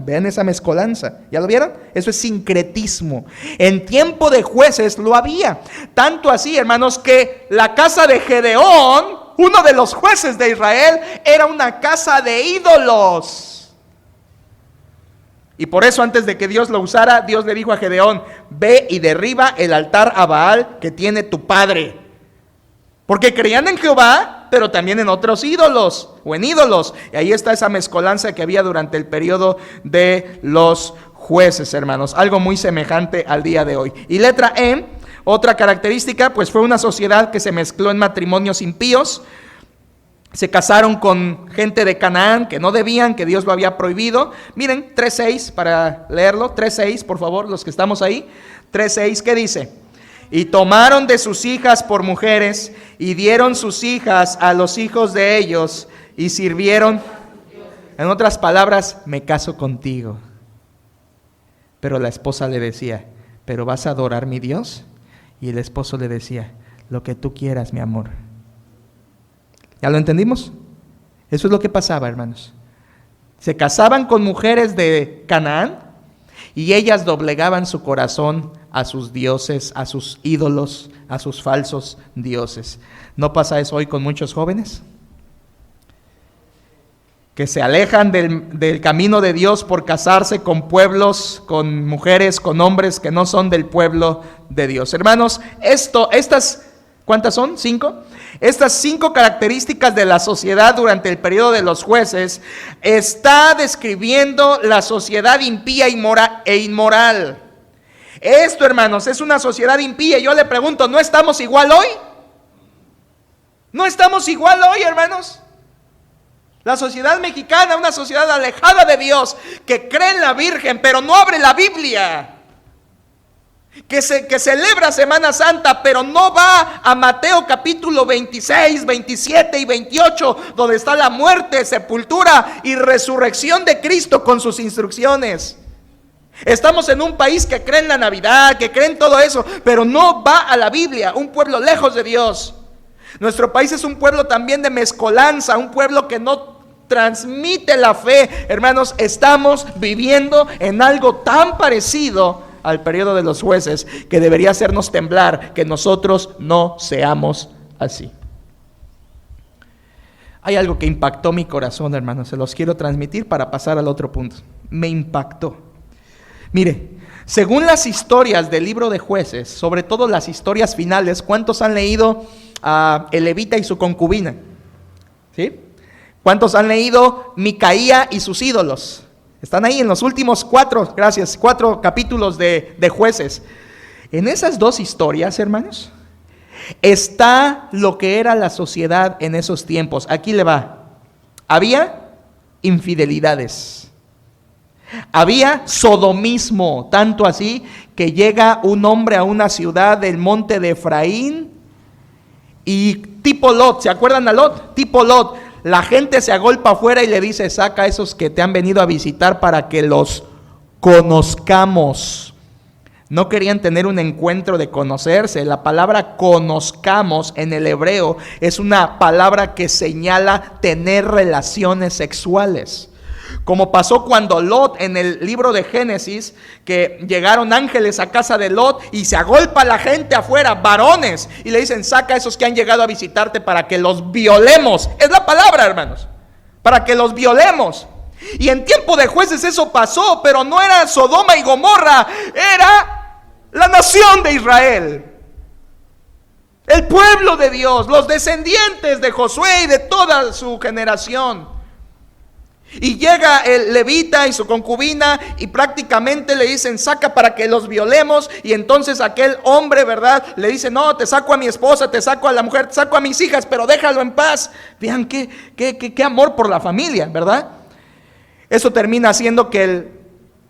Vean esa mezcolanza. ¿Ya lo vieron? Eso es sincretismo. En tiempo de Jueces lo había. Tanto así, hermanos, que la casa de Gedeón, uno de los jueces de Israel, era una casa de ídolos. Y por eso, antes de que Dios lo usara, Dios le dijo a Gedeón: ve y derriba el altar a Baal que tiene tu padre. Porque creían en Jehová, pero también en otros ídolos, o en ídolos. Y ahí está esa mezcolanza que había durante el periodo de los jueces, hermanos. Algo muy semejante al día de hoy. Y letra E, otra característica, pues fue una sociedad que se mezcló en matrimonios impíos. Se casaron con gente de Canaán que no debían, que Dios lo había prohibido. Miren, 3:6 para leerlo. 3:6, por favor, los que estamos ahí. 3:6, ¿qué dice? Y tomaron de sus hijas por mujeres y dieron sus hijas a los hijos de ellos y sirvieron. En otras palabras, me caso contigo. Pero la esposa le decía: ¿pero vas a adorar mi Dios? Y el esposo le decía: lo que tú quieras, mi amor. ¿Ya lo entendimos? Eso es lo que pasaba, hermanos. Se casaban con mujeres de Canaán y ellas doblegaban su corazón a sus dioses, a sus ídolos, a sus falsos dioses. ¿No pasa eso hoy con muchos jóvenes? que se alejan del camino de Dios por casarse con pueblos, con mujeres, con hombres que no son del pueblo de Dios. Hermanos, estas, ¿cuántas son? 5. Estas 5 características de la sociedad durante el periodo de los jueces está describiendo la sociedad impía e inmoral. Esto, hermanos, es una sociedad impía. Yo le pregunto, ¿no estamos igual hoy? ¿No estamos igual hoy, hermanos? La sociedad mexicana, una sociedad alejada de Dios, que cree en la Virgen, pero no abre la Biblia. Que celebra Semana Santa, pero no va a Mateo capítulo 26, 27 y 28, donde está la muerte, sepultura y resurrección de Cristo con sus instrucciones. Estamos en un país que cree en la Navidad, que cree en todo eso, pero no va a la Biblia, un pueblo lejos de Dios. Nuestro país es un pueblo también de mezcolanza, un pueblo que no transmite la fe. Hermanos, estamos viviendo en algo tan parecido al periodo de los jueces que debería hacernos temblar que nosotros no seamos así. Hay algo que impactó mi corazón, hermanos, se los quiero transmitir para pasar al otro punto. Me impactó. Mire, según las historias del libro de Jueces, sobre todo las historias finales, ¿cuántos han leído el levita y su concubina? ¿Sí? ¿Cuántos han leído Micaía y sus ídolos? Están ahí en los últimos 4 capítulos de Jueces. En esas 2 historias, hermanos, está lo que era la sociedad en esos tiempos. Aquí le va. Había infidelidades. Había sodomismo, tanto así que llega un hombre a una ciudad del monte de Efraín y tipo Lot, ¿se acuerdan a Lot? Tipo Lot, la gente se agolpa afuera y le dice, saca a esos que te han venido a visitar para que los conozcamos. No querían tener un encuentro de conocerse. La palabra conozcamos en el hebreo es una palabra que señala tener relaciones sexuales. Como pasó cuando Lot en el libro de Génesis, que llegaron ángeles a casa de Lot y se agolpa la gente afuera, varones, y le dicen, saca a esos que han llegado a visitarte para que los violemos. Es la palabra, hermanos, para que los violemos. Y en tiempo de Jueces eso pasó, pero no era Sodoma y Gomorra, era la nación de Israel, el pueblo de Dios, los descendientes de Josué y de toda su generación. Y llega el levita y su concubina y prácticamente le dicen, saca para que los violemos. Y entonces aquel hombre, ¿verdad?, le dice, no, te saco a mi esposa, te saco a la mujer, te saco a mis hijas, pero déjalo en paz. Vean qué amor por la familia, ¿verdad? Eso termina haciendo que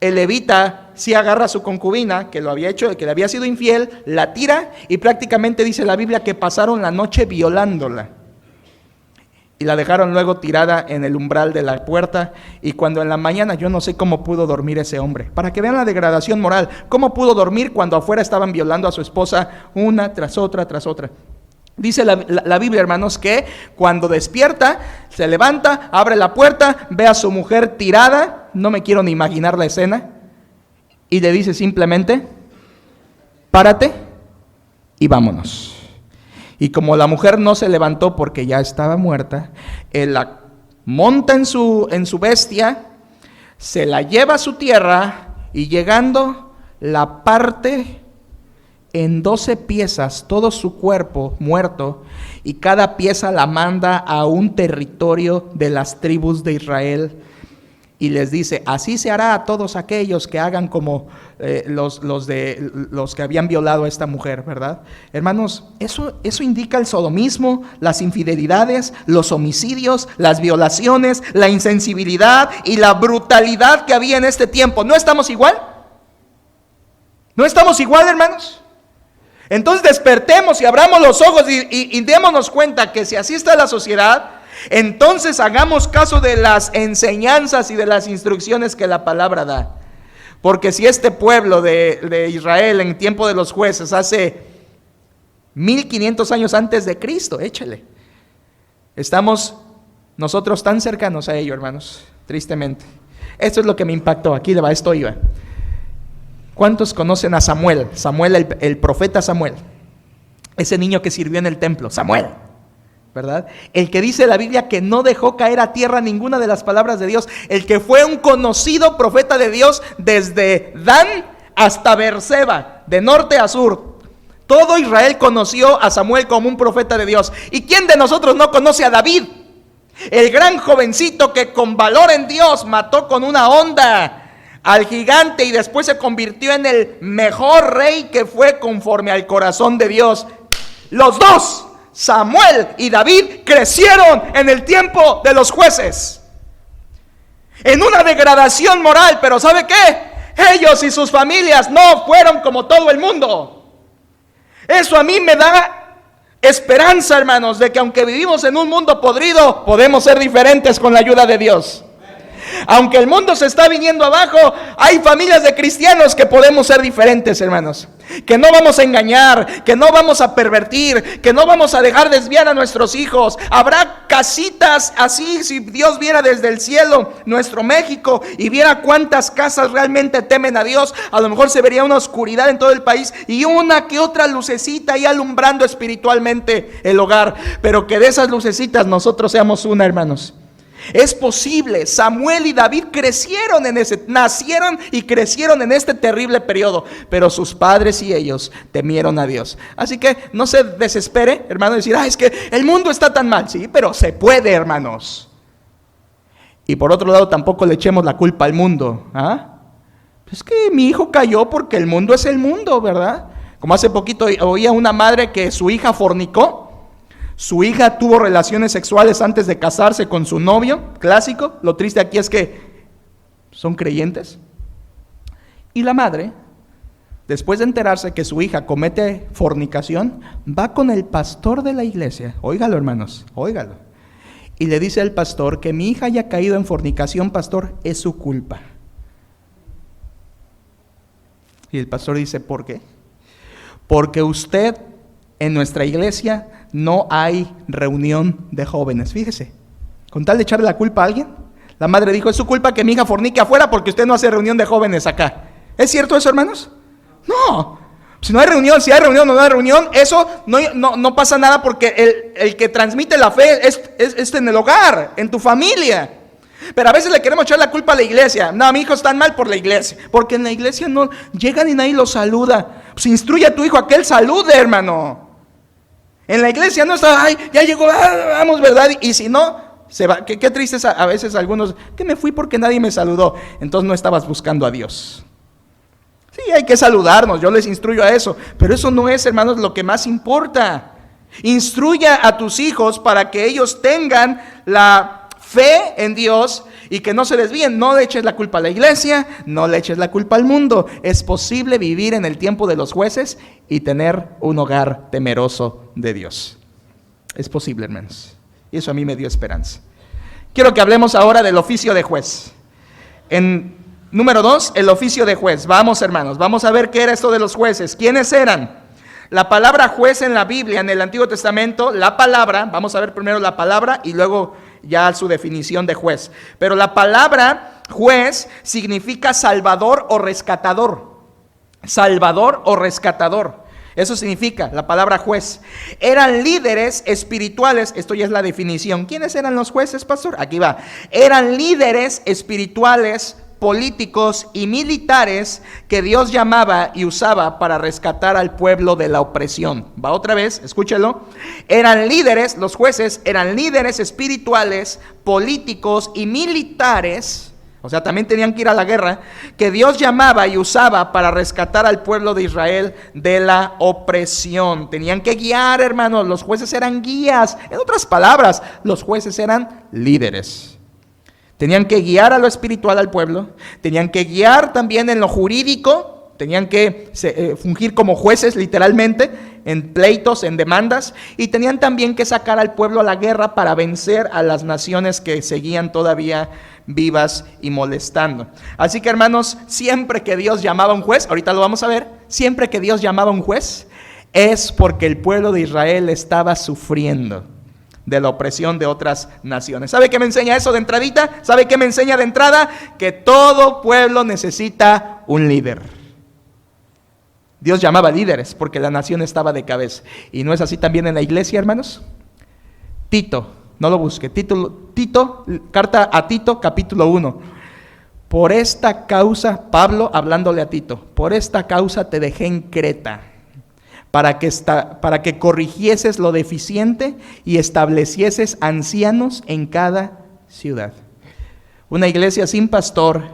el levita sí agarra a su concubina, que lo había hecho, que le había sido infiel, la tira y prácticamente dice la Biblia que pasaron la noche violándola. Y la dejaron luego tirada en el umbral de la puerta. Y cuando en la mañana, yo no sé cómo pudo dormir ese hombre. Para que vean la degradación moral. ¿Cómo pudo dormir cuando afuera estaban violando a su esposa una tras otra, tras otra? Dice la Biblia, hermanos, que cuando despierta, se levanta, abre la puerta, ve a su mujer tirada. No me quiero ni imaginar la escena. Y le dice simplemente, párate y vámonos. Y como la mujer no se levantó porque ya estaba muerta, él la monta en su bestia, se la lleva a su tierra y llegando la parte en 12 piezas, todo su cuerpo muerto, y cada pieza la manda a un territorio de las tribus de Israel. Y les dice, así se hará a todos aquellos que hagan como los que habían violado a esta mujer, ¿verdad? Hermanos, eso indica el sodomismo, las infidelidades, los homicidios, las violaciones, la insensibilidad y la brutalidad que había en este tiempo. ¿No estamos igual? ¿No estamos igual, hermanos? Entonces despertemos y abramos los ojos y démonos cuenta que si así está la sociedad, entonces hagamos caso de las enseñanzas y de las instrucciones que la palabra da. Porque si este pueblo de Israel en tiempo de los jueces, hace 1500 años antes de Cristo, échale, estamos nosotros tan cercanos a ello, hermanos, tristemente. Esto es lo que me impactó, aquí le va, esto iba. ¿Cuántos conocen a Samuel? Samuel, el profeta Samuel, ese niño que sirvió en el templo, Samuel. ¿verdad? El que dice la Biblia que no dejó caer a tierra ninguna de las palabras de Dios. El que fue un conocido profeta de Dios desde Dan hasta Beerseba, de norte a sur. Todo Israel conoció a Samuel como un profeta de Dios. ¿Y quién de nosotros no conoce a David? El gran jovencito que con valor en Dios mató con una honda al gigante y después se convirtió en el mejor rey que fue conforme al corazón de Dios. Los dos, Samuel y David, crecieron en el tiempo de los jueces, en una degradación moral, pero ¿sabe qué? Ellos y sus familias no fueron como todo el mundo. Eso a mí me da esperanza, hermanos, de que aunque vivimos en un mundo podrido, podemos ser diferentes con la ayuda de Dios. Aunque el mundo se está viniendo abajo, hay familias de cristianos que podemos ser diferentes, hermanos. Que no vamos a engañar, que no vamos a pervertir, que no vamos a dejar desviar a nuestros hijos. Habrá casitas así, si Dios viera desde el cielo nuestro México y viera cuántas casas realmente temen a Dios, a lo mejor se vería una oscuridad en todo el país y una que otra lucecita ahí alumbrando espiritualmente el hogar. Pero que de esas lucecitas nosotros seamos una, hermanos. Es posible. Samuel y David nacieron y crecieron en este terrible periodo, pero sus padres y ellos temieron a Dios. Así que no se desespere, hermano, decir, es que el mundo está tan mal. Sí, pero se puede, hermanos. Y por otro lado, tampoco le echemos la culpa al mundo. Es que mi hijo cayó porque el mundo es el mundo, ¿verdad? Como hace poquito oía una madre que su hija fornicó. Su hija tuvo relaciones sexuales antes de casarse con su novio, clásico. Lo triste aquí es que son creyentes. Y la madre, después de enterarse que su hija comete fornicación, va con el pastor de la iglesia. Óigalo, hermanos, óigalo. Y le dice al pastor que mi hija haya caído en fornicación, pastor, es su culpa. Y el pastor dice, ¿por qué? Porque usted en nuestra iglesia no hay reunión de jóvenes. Fíjese, con tal de echarle la culpa a alguien, la madre dijo, es su culpa que mi hija fornique afuera porque usted no hace reunión de jóvenes acá. ¿Es cierto eso, hermanos? No. Si no hay reunión, si hay reunión o no hay reunión, eso no pasa nada porque el que transmite la fe es en el hogar, en tu familia. Pero a veces le queremos echar la culpa a la iglesia. No, mi hijo está mal por la iglesia, porque en la iglesia no llegan y nadie lo saluda. Pues instruye a tu hijo a que él salude, hermano. En la iglesia no está, ya llegó, vamos, ¿verdad? Y si no, se va. Qué triste es a veces algunos, que me fui porque nadie me saludó. Entonces no estabas buscando a Dios. Sí, hay que saludarnos, yo les instruyo a eso. Pero eso no es, hermanos, lo que más importa. Instruya a tus hijos para que ellos tengan la fe en Dios y que no se desvíen. No le eches la culpa a la iglesia, no le eches la culpa al mundo. Es posible vivir en el tiempo de los jueces y tener un hogar temeroso de Dios. Es posible, hermanos. Y eso a mí me dio esperanza. Quiero que hablemos ahora del oficio de juez. En número 2, el oficio de juez. Vamos, hermanos, vamos a ver qué era esto de los jueces. ¿Quiénes eran? La palabra juez en la Biblia, en el Antiguo Testamento, la palabra, vamos a ver primero la palabra y luego ya su definición de juez. Pero la palabra juez significa salvador o rescatador. Salvador o rescatador. Eso significa la palabra juez. Eran líderes espirituales. Esto ya es la definición. ¿Quiénes eran los jueces, pastor? Aquí va. Eran líderes espirituales, políticos y militares que Dios llamaba y usaba para rescatar al pueblo de la opresión. Va otra vez, escúchelo. Eran líderes, los jueces eran líderes espirituales, políticos y militares, o sea, también tenían que ir a la guerra, que Dios llamaba y usaba para rescatar al pueblo de Israel de la opresión. Tenían que guiar, hermanos, los jueces eran guías. En otras palabras, los jueces eran líderes. Tenían que guiar a lo espiritual al pueblo, tenían que guiar también en lo jurídico, tenían que fungir como jueces literalmente en pleitos, en demandas, y tenían también que sacar al pueblo a la guerra para vencer a las naciones que seguían todavía vivas y molestando. Así que, hermanos, siempre que Dios llamaba a un juez, ahorita lo vamos a ver, siempre que Dios llamaba a un juez, es porque el pueblo de Israel estaba sufriendo de la opresión de otras naciones. ¿Sabe qué me enseña eso de entradita? ¿Sabe qué me enseña de entrada? Que todo pueblo necesita un líder. Dios llamaba líderes porque la nación estaba de cabeza. ¿Y no es así también en la iglesia, hermanos? Tito, no lo busque, Tito, carta a Tito, capítulo 1. Por esta causa, Pablo hablándole a Tito, por esta causa te dejé en Creta, para que corrigieses lo deficiente y establecieses ancianos en cada ciudad. Una iglesia sin pastor,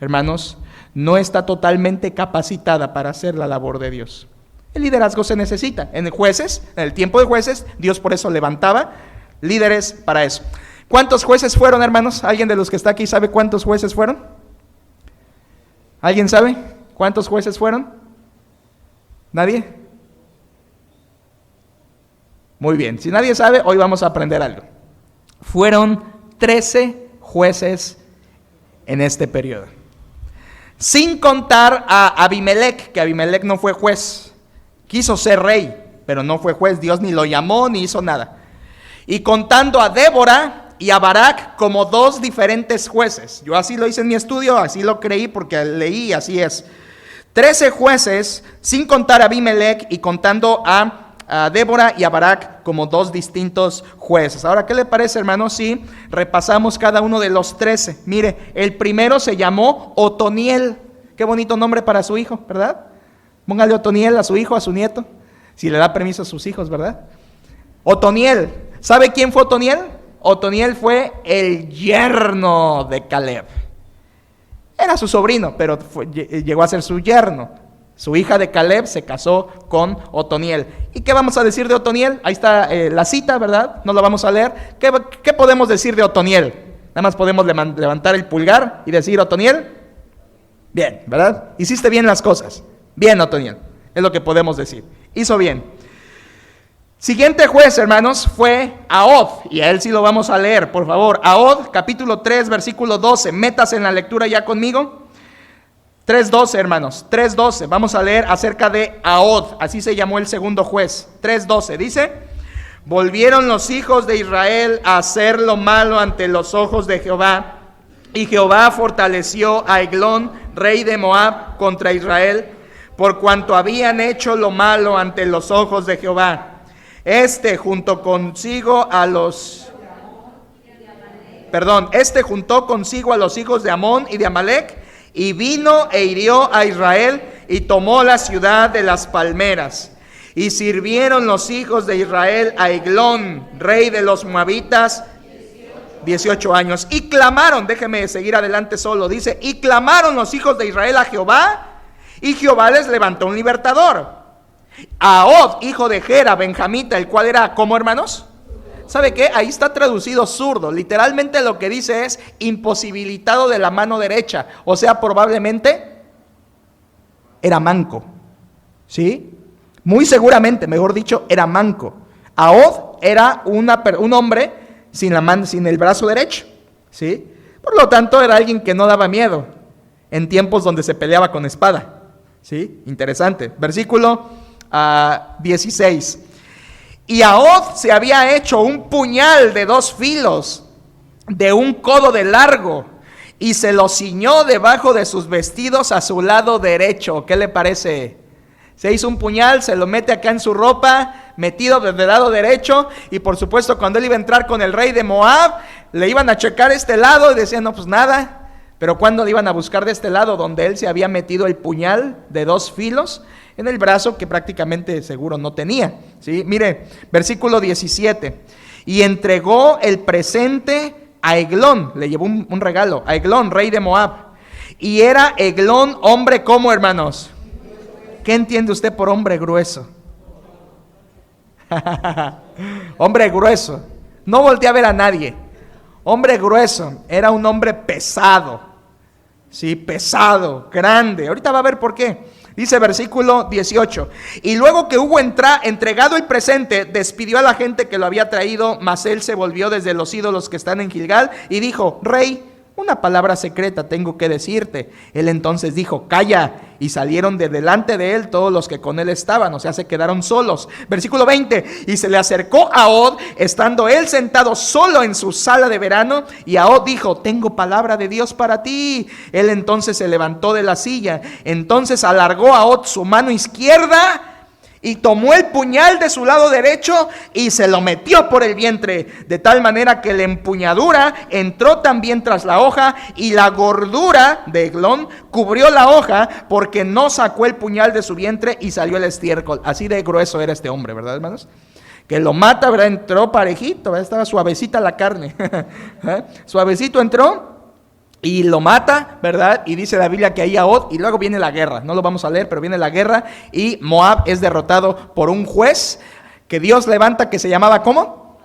hermanos, no está totalmente capacitada para hacer la labor de Dios. El liderazgo se necesita. En el tiempo de jueces, Dios por eso levantaba líderes para eso. ¿Cuántos jueces fueron, hermanos? ¿Alguien de los que está aquí sabe cuántos jueces fueron? ¿Alguien sabe cuántos jueces fueron? ¿Nadie? Muy bien, si nadie sabe, hoy vamos a aprender algo. Fueron 13 jueces en este periodo. Sin contar a Abimelec, que Abimelec no fue juez. Quiso ser rey, pero no fue juez. Dios ni lo llamó ni hizo nada. Y contando a Débora y a Barak como 2 diferentes jueces. Yo así lo hice en mi estudio, así lo creí porque leí, así es. 13 jueces, sin contar a Abimelec y contando a Débora y a Barak como 2 distintos jueces. Ahora, ¿qué le parece, hermanos, si repasamos cada uno de los 13? Mire, el primero se llamó Otoniel. Qué bonito nombre para su hijo, ¿verdad? Póngale Otoniel a su hijo, a su nieto, si le da permiso a sus hijos, ¿verdad? Otoniel. ¿Sabe quién fue Otoniel? Otoniel fue el yerno de Caleb. Era su sobrino, pero llegó a ser su yerno. Su hija de Caleb se casó con Otoniel. ¿Y qué vamos a decir de Otoniel? Ahí está la cita, ¿verdad? No la vamos a leer. ¿Qué podemos decir de Otoniel? Nada más podemos levantar el pulgar y decir, Otoniel, bien, ¿verdad? Hiciste bien las cosas. Bien, Otoniel, es lo que podemos decir. Hizo bien. Siguiente juez, hermanos, fue Ahod, y a él sí lo vamos a leer, por favor. Ahod, capítulo 3, versículo 12. Métase en la lectura ya conmigo. 3:12, hermanos, 3:12. Vamos a leer acerca de Ahod, así se llamó el segundo juez. 3:12, dice: volvieron los hijos de Israel a hacer lo malo ante los ojos de Jehová, y Jehová fortaleció a Eglón, rey de Moab, contra Israel, por cuanto habían hecho lo malo ante los ojos de Jehová. Juntó consigo a los hijos de Amón y de Amalec, y vino e hirió a Israel, y tomó la ciudad de las palmeras. Y sirvieron los hijos de Israel a Eglón, rey de los moabitas, 18 años. Y clamaron, déjeme seguir adelante solo, dice, y clamaron los hijos de Israel a Jehová, y Jehová les levantó un libertador. Ahod, hijo de Gera, benjamita, el cual era, ¿cómo, hermanos? ¿Sabe qué? Ahí está traducido zurdo. Literalmente lo que dice es imposibilitado de la mano derecha. O sea, probablemente era manco. ¿Sí? Muy seguramente, mejor dicho, era manco. Ahod era un hombre sin el brazo derecho. ¿Sí? Por lo tanto, era alguien que no daba miedo en tiempos donde se peleaba con espada. ¿Sí? Interesante. Versículo 16. Y Ahod se había hecho un puñal de 2 filos, de un codo de largo, y se lo ciñó debajo de sus vestidos a su lado derecho. ¿Qué le parece? Se hizo un puñal, se lo mete acá en su ropa, metido desde el lado derecho, y por supuesto cuando él iba a entrar con el rey de Moab, le iban a checar este lado y decían, no, pues nada. Pero cuando le iban a buscar de este lado donde él se había metido el puñal de 2 filos en el brazo, que prácticamente seguro no tenía. ¿Sí? Mire, versículo 17. Y entregó el presente a Eglón, le llevó un regalo, a Eglón, rey de Moab. Y era Eglón hombre como, hermanos. ¿Qué entiende usted por hombre grueso? Hombre grueso. No voltea a ver a nadie. Hombre grueso, era un hombre pesado. Sí, pesado, grande. Ahorita va a ver por qué. Dice versículo 18. Y luego que hubo entregado el presente, despidió a la gente que lo había traído, mas él se volvió desde los ídolos que están en Gilgal y dijo: Rey, una palabra secreta tengo que decirte. Él entonces dijo: calla. Y salieron de delante de él todos los que con él estaban, o sea, se quedaron solos. Versículo 20. Y se le acercó a Ahod, estando él sentado solo en su sala de verano, y Ahod dijo: tengo palabra de Dios para ti. Él entonces se levantó de la silla. Entonces alargó Ahod su mano izquierda Y tomó el puñal de su lado derecho y se lo metió por el vientre, de tal manera que la empuñadura entró también tras la hoja, y la gordura de Eglón cubrió la hoja, porque no sacó el puñal de su vientre, y salió el estiércol. Así de grueso era este hombre, ¿verdad, hermanos? Que lo mata, ¿verdad? Entró parejito, ¿verdad? Estaba suavecita la carne. Suavecito entró y lo mata, ¿verdad? Y dice la Biblia que ahí Ahod, y luego viene la guerra. No lo vamos a leer, pero viene la guerra, y Moab es derrotado por un juez que Dios levanta, que se llamaba, ¿cómo?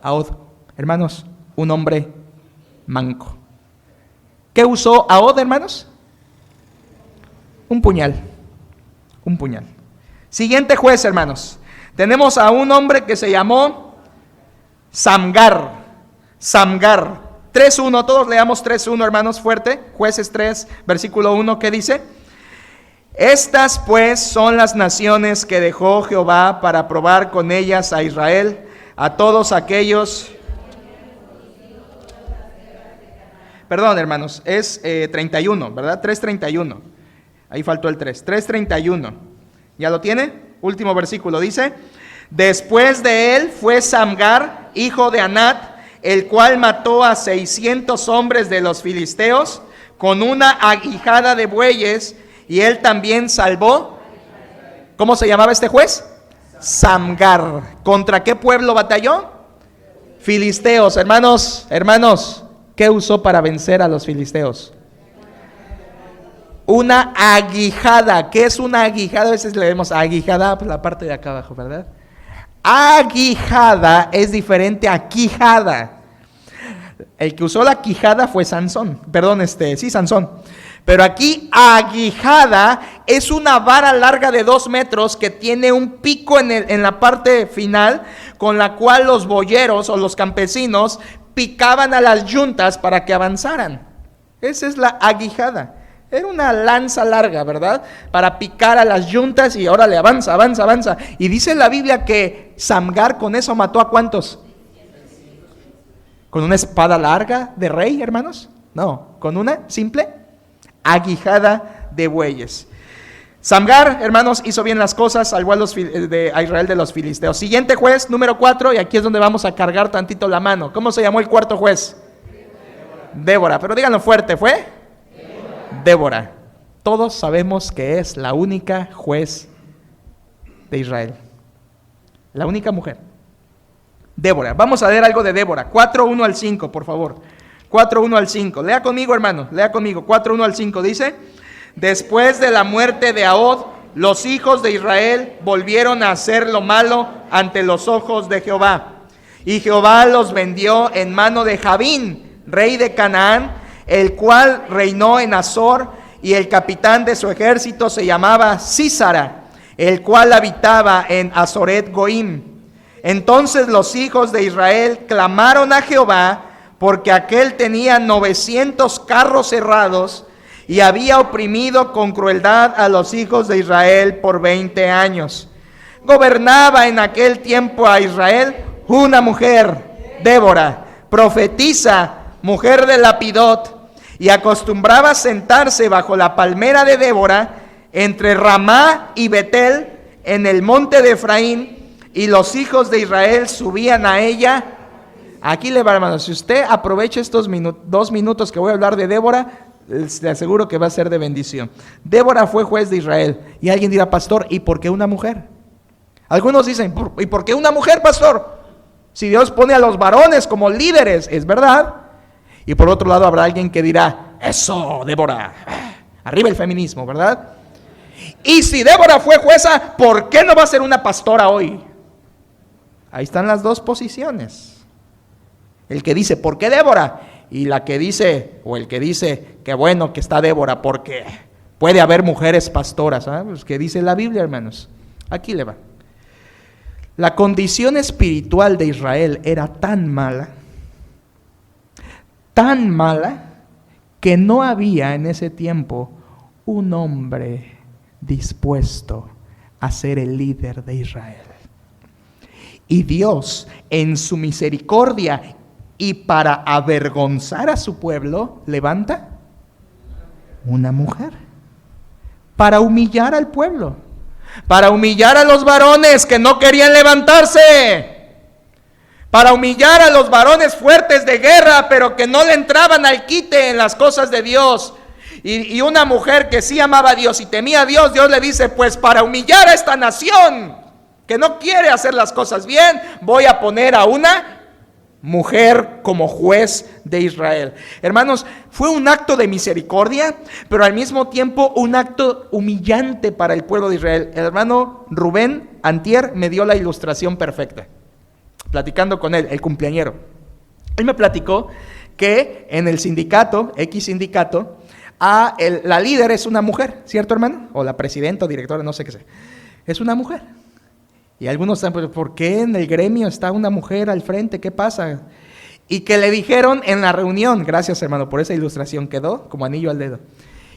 Ahod. Hermanos, un hombre manco. ¿Qué usó Ahod, hermanos? Un puñal. Un puñal. Siguiente juez, hermanos. Tenemos a un hombre que se llamó Samgar. Samgar. 3:1, todos leamos 3:1, hermanos, fuerte. Jueces 3, versículo 1, ¿qué dice? Estas pues son las naciones que dejó Jehová para probar con ellas a Israel, a todos aquellos... Perdón, hermanos, es 31, ¿verdad? 3:31. Ahí faltó el 3. 3:31. ¿Ya lo tiene? Último versículo, dice: después de él fue Samgar, hijo de Anat, el cual mató a 600 hombres de los filisteos con una aguijada de bueyes, y él también salvó. ¿Cómo se llamaba este juez? Samgar. ¿Contra qué pueblo batalló? Filisteos. Hermanos, ¿qué usó para vencer a los filisteos? Una aguijada. ¿Qué es una aguijada? A veces leemos aguijada por la parte de acá abajo, ¿verdad? Aguijada es diferente a quijada. El que usó la quijada fue Sansón. Sansón. Pero aquí aguijada es una vara larga de 2 metros que tiene un pico en la parte final, con la cual los boyeros o los campesinos picaban a las yuntas para que avanzaran. Esa es la aguijada. Era una lanza larga, ¿verdad? Para picar a las yuntas y órale, avanza. Y dice la Biblia que Samgar con eso mató ¿a cuántos? ¿Con una espada larga de rey, hermanos? No, con una simple aguijada de bueyes. Samgar, hermanos, hizo bien las cosas, salvó a Israel de los filisteos. Siguiente juez, número 4, y aquí es donde vamos a cargar tantito la mano. ¿Cómo se llamó el cuarto juez? Débora, pero díganlo fuerte, ¿fue? Débora. Todos sabemos que es la única juez de Israel. La única mujer. Débora. Vamos a leer algo de Débora. 4:1 al 5, por favor. 4:1 al 5. Lea conmigo, hermano. Lea conmigo. 4:1 al 5 dice: después de la muerte de Ahod, los hijos de Israel volvieron a hacer lo malo ante los ojos de Jehová. Y Jehová los vendió en mano de Jabín, rey de Canaán, el cual reinó en Azor, y el capitán de su ejército se llamaba Sísara, el cual habitaba en Azoret Goim. Entonces los hijos de Israel clamaron a Jehová, porque aquél tenía 900 carros herrados, y había oprimido con crueldad a los hijos de Israel por 20 años. Gobernaba en aquel tiempo a Israel una mujer, Débora, profetisa, mujer de Lapidot, y acostumbraba sentarse bajo la palmera de Débora entre Ramá y Betel en el monte de Efraín, y los hijos de Israel subían a ella. Aquí le va, hermano, si usted aprovecha estos 2 minutos que voy a hablar de Débora, le aseguro que va a ser de bendición. Débora fue juez de Israel, y alguien dirá: pastor, ¿y por qué una mujer? Algunos dicen: ¿y por qué una mujer, pastor? Si Dios pone a los varones como líderes, es verdad. Y por otro lado habrá alguien que dirá: eso, Débora, arriba el feminismo, ¿verdad? Y si Débora fue jueza, ¿por qué no va a ser una pastora hoy? Ahí están las dos posiciones. El que dice: ¿por qué Débora? Y la que dice, o el que dice: qué bueno que está Débora, porque puede haber mujeres pastoras. Pues que dice la Biblia, hermanos. Aquí le va. La condición espiritual de Israel era tan mala, que no había en ese tiempo un hombre dispuesto a ser el líder de Israel. Y Dios, en su misericordia y para avergonzar a su pueblo, levanta una mujer para humillar al pueblo, para humillar a los varones que no querían levantarse, para humillar a los varones fuertes de guerra, pero que no le entraban al quite en las cosas de Dios. Y una mujer que sí amaba a Dios y temía a Dios, Dios le dice, pues para humillar a esta nación que no quiere hacer las cosas bien, voy a poner a una mujer como juez de Israel. Hermanos, fue un acto de misericordia, pero al mismo tiempo un acto humillante para el pueblo de Israel. El hermano Rubén antier me dio la ilustración perfecta, platicando con él, el cumpleañero. Él me platicó que en el sindicato, X sindicato, la líder es una mujer, ¿cierto, hermano? O la presidenta o directora, no sé qué sea. Es una mujer. Y algunos están, ¿por qué en el gremio está una mujer al frente? ¿Qué pasa? Y que le dijeron en la reunión, gracias hermano por esa ilustración, quedó como anillo al dedo.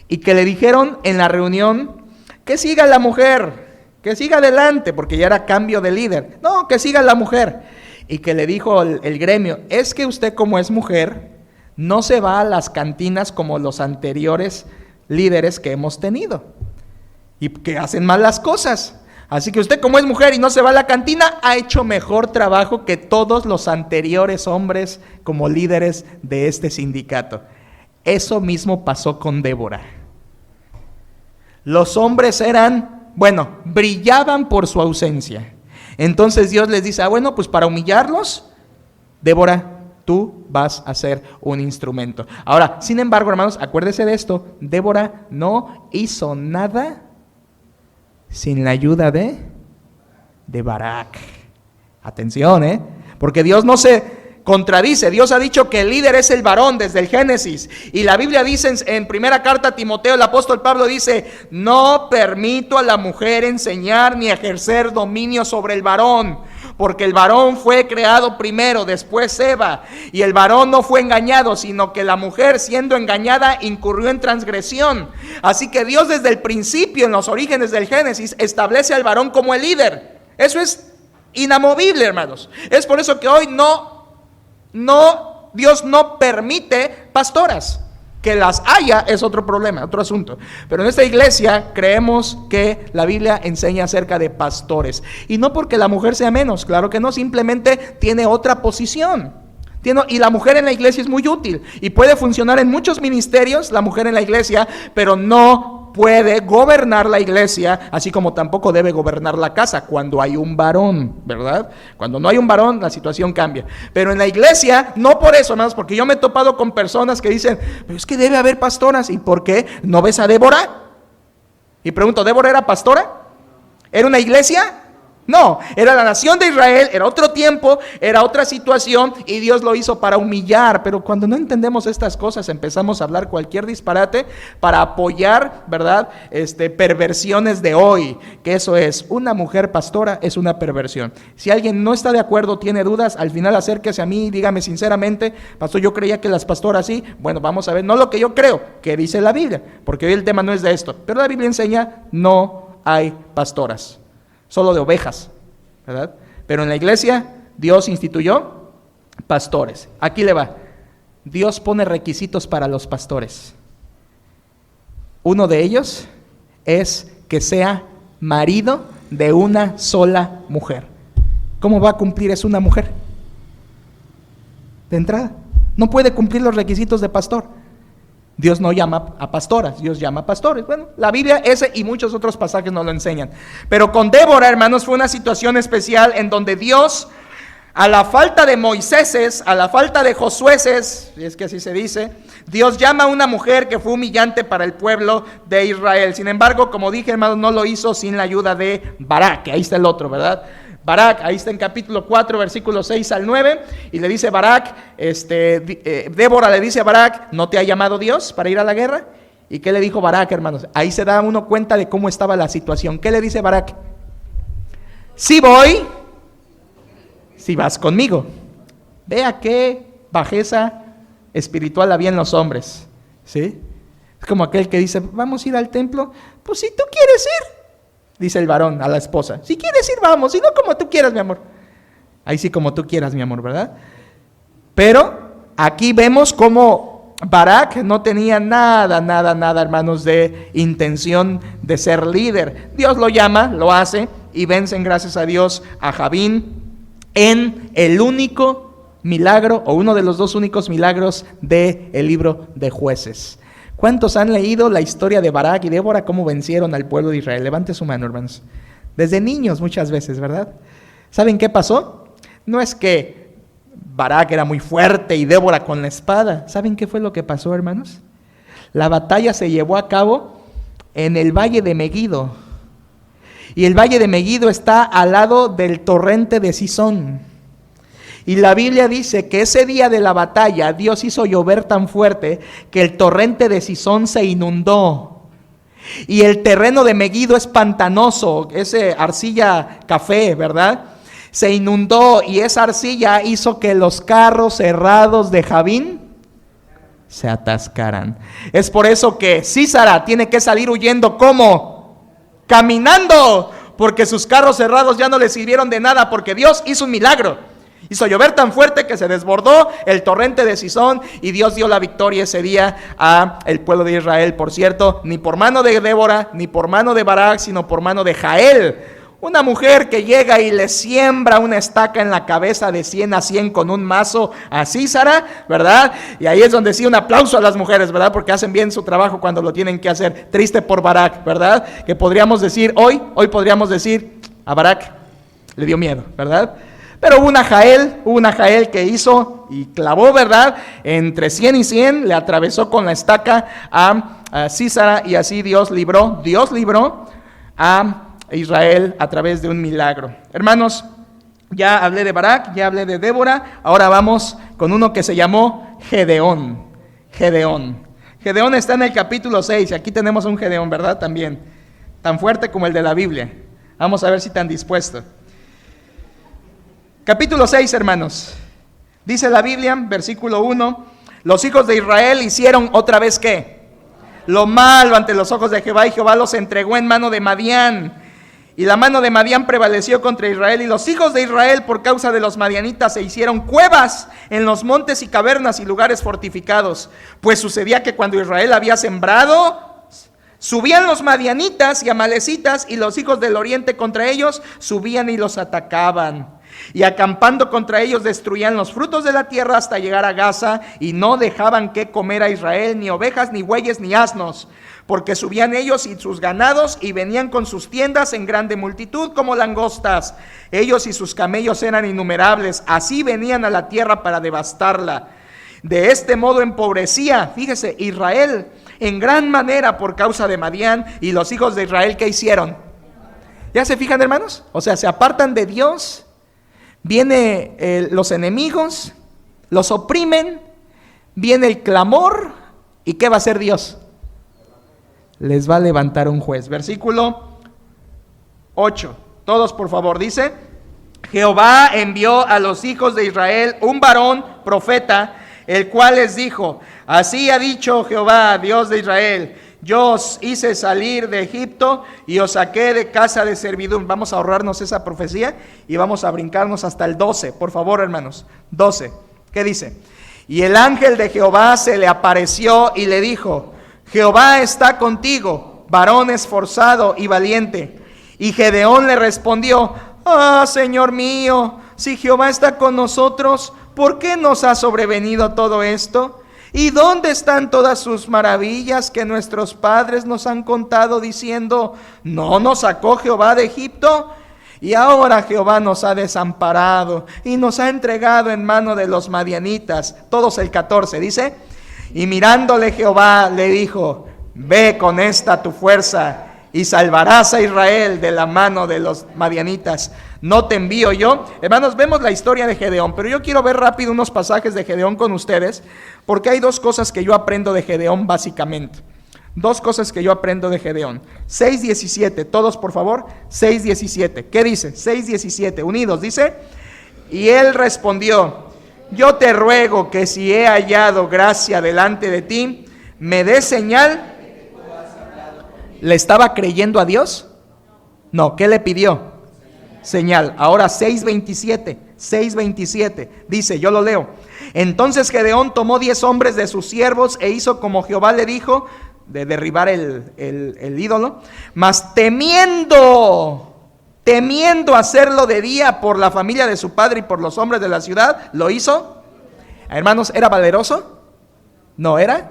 Y que le dijeron en la reunión que siga la mujer, que siga adelante, porque ya era cambio de líder. No, que siga la mujer. Y que le dijo el gremio, es que usted como es mujer, no se va a las cantinas como los anteriores líderes que hemos tenido. Y que hacen mal las cosas. Así que usted como es mujer y no se va a la cantina, ha hecho mejor trabajo que todos los anteriores hombres como líderes de este sindicato. Eso mismo pasó con Débora. Los hombres brillaban por su ausencia. Entonces Dios les dice, bueno, pues para humillarlos, Débora, tú vas a ser un instrumento. Ahora, sin embargo, hermanos, acuérdese de esto, Débora no hizo nada sin la ayuda de Barak. Atención, porque Dios no se contradice. Dios ha dicho que el líder es el varón desde el Génesis. Y la Biblia dice en primera carta a Timoteo, el apóstol Pablo dice, no permito a la mujer enseñar ni ejercer dominio sobre el varón, porque el varón fue creado primero, después Eva, y el varón no fue engañado, sino que la mujer, siendo engañada, incurrió en transgresión. Así que Dios desde el principio, en los orígenes del Génesis, establece al varón como el líder. Eso es inamovible, hermanos. Es por eso que hoy Dios no permite pastoras. Que las haya es otro problema, otro asunto. Pero en esta iglesia creemos que la Biblia enseña acerca de pastores. Y no porque la mujer sea menos, claro que no, simplemente tiene otra posición. Y la mujer en la iglesia es muy útil y puede funcionar en muchos ministerios, la mujer en la iglesia, pero no puede gobernar la iglesia, así como tampoco debe gobernar la casa cuando hay un varón, ¿verdad? Cuando no hay un varón, la situación cambia. Pero en la iglesia, no por eso, hermanos, porque yo me he topado con personas que dicen, pero es que debe haber pastoras. ¿Y por qué? ¿No ves a Débora? Y pregunto, ¿Débora era pastora? ¿Era una iglesia? No, era la nación de Israel, era otro tiempo, era otra situación y Dios lo hizo para humillar. Pero cuando no entendemos estas cosas empezamos a hablar cualquier disparate para apoyar, ¿verdad? Perversiones de hoy, que eso es, una mujer pastora es una perversión. Si alguien no está de acuerdo, tiene dudas, al final acérquese a mí y dígame sinceramente, pastor, yo creía que las pastoras sí. Bueno, vamos a ver, no lo que yo creo, que dice la Biblia, porque hoy el tema no es de esto, pero la Biblia enseña, no hay pastoras. Solo de ovejas, ¿verdad? Pero en la iglesia Dios instituyó pastores. Aquí le va. Dios pone requisitos para los pastores. Uno de ellos es que sea marido de una sola mujer. ¿Cómo va a cumplir eso una mujer? De entrada, no puede cumplir los requisitos de pastor. Dios no llama a pastoras, Dios llama a pastores. Bueno, la Biblia ese y muchos otros pasajes nos lo enseñan. Pero con Débora, hermanos, fue una situación especial en donde Dios, a la falta de Moiséses, a la falta de Josuéses, y es que así se dice, Dios llama a una mujer que fue humillante para el pueblo de Israel. Sin embargo, como dije, hermanos, no lo hizo sin la ayuda de Barak, que ahí está el otro, ¿verdad? Barak, ahí está en capítulo 4, versículos 6 al 9, y le dice Barak, Débora le dice a Barak, ¿no te ha llamado Dios para ir a la guerra? ¿Y qué le dijo Barak, hermanos? Ahí se da uno cuenta de cómo estaba la situación. ¿Qué le dice Barak? Sí voy, si vas conmigo. Vea qué bajeza espiritual había en los hombres, ¿sí? Es como aquel que dice, vamos a ir al templo, pues si tú quieres ir. Dice el varón a la esposa, si quieres ir, vamos, si no, como tú quieras, mi amor. Ahí sí, como tú quieras, mi amor, ¿verdad? Pero aquí vemos cómo Barak no tenía nada, hermanos, de intención de ser líder. Dios lo llama, lo hace, y vencen, gracias a Dios, a Jabín en el único milagro, o uno de los dos únicos milagros del libro de Jueces. ¿Cuántos han leído la historia de Barak y Débora, cómo vencieron al pueblo de Israel? Levante su mano, hermanos. Desde niños muchas veces, ¿verdad? ¿Saben qué pasó? No es que Barak era muy fuerte y Débora con la espada. ¿Saben qué fue lo que pasó, hermanos? La batalla se llevó a cabo en el valle de Megido. Y el valle de Megido está al lado del torrente de Cisón. Y la Biblia dice que ese día de la batalla Dios hizo llover tan fuerte que el torrente de Cisón se inundó. Y el terreno de Megido es pantanoso, ese arcilla café, ¿verdad? Se inundó y esa arcilla hizo que los carros cerrados de Jabín se atascaran. Es por eso que Sísara tiene que salir huyendo. ¿Cómo? Caminando, porque sus carros cerrados ya no le sirvieron de nada, porque Dios hizo un milagro. Hizo llover tan fuerte que se desbordó el torrente de Cisón y Dios dio la victoria ese día a el pueblo de Israel. Por cierto, ni por mano de Débora, ni por mano de Barak, sino por mano de Jael, una mujer que llega y le siembra una estaca en la cabeza de 100 a 100 con un mazo a Sísara, ¿verdad? Y ahí es donde sí un aplauso a las mujeres, ¿verdad? Porque hacen bien su trabajo cuando lo tienen que hacer. Triste por Barak, ¿verdad? Que podríamos decir hoy podríamos decir a Barak le dio miedo, ¿verdad? Pero hubo una Jael que hizo y clavó, ¿verdad? Entre 100 y 100, le atravesó con la estaca a Sísara y así Dios libró a Israel a través de un milagro. Hermanos, ya hablé de Barak, ya hablé de Débora, ahora vamos con uno que se llamó Gedeón. Gedeón está en el capítulo 6, aquí tenemos un Gedeón, ¿verdad? También, tan fuerte como el de la Biblia. Vamos a ver si tan dispuesto. Capítulo 6, hermanos. Dice la Biblia, versículo 1, los hijos de Israel hicieron otra vez ¿qué? Lo malo ante los ojos de Jehová, y Jehová los entregó en mano de Madián. Y la mano de Madián prevaleció contra Israel, y los hijos de Israel por causa de los madianitas se hicieron cuevas en los montes y cavernas y lugares fortificados. Pues sucedía que cuando Israel había sembrado, subían los madianitas y amalecitas, y los hijos del oriente contra ellos subían y los atacaban. Y acampando contra ellos destruían los frutos de la tierra hasta llegar a Gaza, y no dejaban que comer a Israel ni ovejas, ni bueyes, ni asnos, porque subían ellos y sus ganados y venían con sus tiendas en grande multitud como langostas. Ellos y sus camellos eran innumerables, así venían a la tierra para devastarla. De este modo empobrecía, fíjese, Israel en gran manera por causa de Madián. Y los hijos de Israel, ¿qué hicieron? ¿Ya se fijan, hermanos? O sea, se apartan de Dios. Vienen los enemigos, los oprimen, viene el clamor, ¿y qué va a hacer Dios? Les va a levantar un juez. Versículo 8, todos por favor, dice: Jehová envió a los hijos de Israel un varón profeta, el cual les dijo: así ha dicho Jehová, Dios de Israel, yo os hice salir de Egipto y os saqué de casa de servidumbre. Vamos a ahorrarnos esa profecía y vamos a brincarnos hasta el 12, por favor, hermanos. 12, ¿qué dice? Y el ángel de Jehová se le apareció y le dijo: Jehová está contigo, varón esforzado y valiente. Y Gedeón le respondió: Señor mío, si Jehová está con nosotros, ¿por qué nos ha sobrevenido todo esto? ¿Y dónde están todas sus maravillas que nuestros padres nos han contado diciendo: ¿no nos sacó Jehová de Egipto? Y ahora Jehová nos ha desamparado y nos ha entregado en mano de los madianitas. Todos el 14 dice: y mirándole Jehová le dijo: ve con esta tu fuerza y salvarás a Israel de la mano de los madianitas. ¿No te envío yo? Hermanos, vemos la historia de Gedeón, pero yo quiero ver rápido unos pasajes de Gedeón con ustedes, porque hay dos cosas que yo aprendo de Gedeón básicamente. Dos cosas que yo aprendo de Gedeón. 6:17, todos por favor, 6:17. ¿Qué dice? 6:17, unidos, dice: y él respondió: yo te ruego que si he hallado gracia delante de ti, me des señal. ¿Le estaba creyendo a Dios? No, ¿qué le pidió? Señal. Ahora 6:27, 6:27. Dice, yo lo leo. Entonces Gedeón tomó 10 hombres de sus siervos e hizo como Jehová le dijo, de derribar el ídolo, mas temiendo hacerlo de día por la familia de su padre y por los hombres de la ciudad, lo hizo. Hermanos, ¿era valeroso? No, era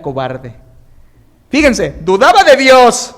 cobarde. Fíjense, dudaba de Dios.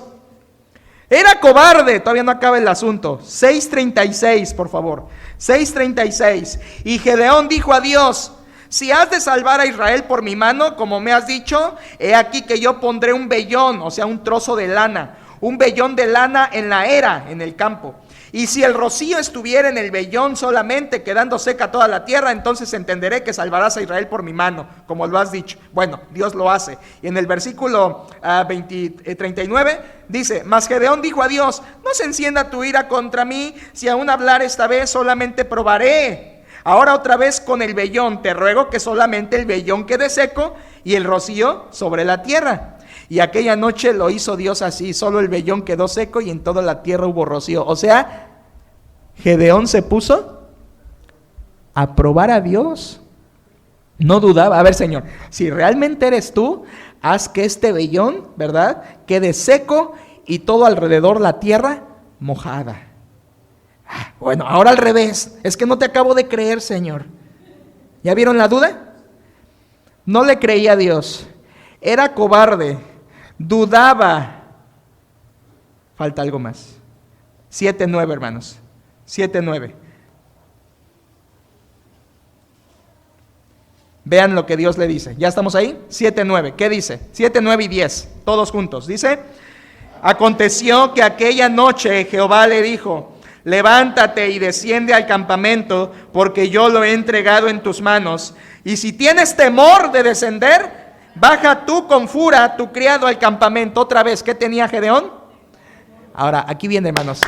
Era cobarde. Todavía no acaba el asunto. 6:36, por favor. 6:36. Y Gedeón dijo a Dios, si has de salvar a Israel por mi mano, como me has dicho, he aquí que yo pondré un vellón, o sea, un trozo de lana, un vellón de lana en la era, en el campo. Y si el rocío estuviera en el vellón solamente, quedando seca toda la tierra, entonces entenderé que salvarás a Israel por mi mano, como lo has dicho. Bueno, Dios lo hace. Y en el versículo 39 dice, mas Gedeón dijo a Dios, no se encienda tu ira contra mí, si aún hablar esta vez solamente probaré. Ahora otra vez con el vellón, te ruego que solamente el vellón quede seco y el rocío sobre la tierra. Y aquella noche lo hizo Dios así, solo el vellón quedó seco y en toda la tierra hubo rocío. O sea, Gedeón se puso a probar a Dios. No dudaba, a ver Señor, si realmente eres tú, haz que este vellón, ¿verdad?, quede seco y todo alrededor la tierra mojada. Bueno, ahora al revés, es que no te acabo de creer, Señor. ¿Ya vieron la duda? No le creía a Dios, era cobarde, dudaba. Falta algo más. 7:9, hermanos. 7:9. Vean lo que Dios le dice. ¿Ya estamos ahí? 7:9. ¿Qué dice? 7:9 y 10. Todos juntos. Dice, aconteció que aquella noche Jehová le dijo, levántate y desciende al campamento, porque yo lo he entregado en tus manos. Y si tienes temor de descender, baja tú con Fura, tu criado, al campamento. Otra vez, ¿qué tenía Gedeón? Ahora, aquí viene, hermanos.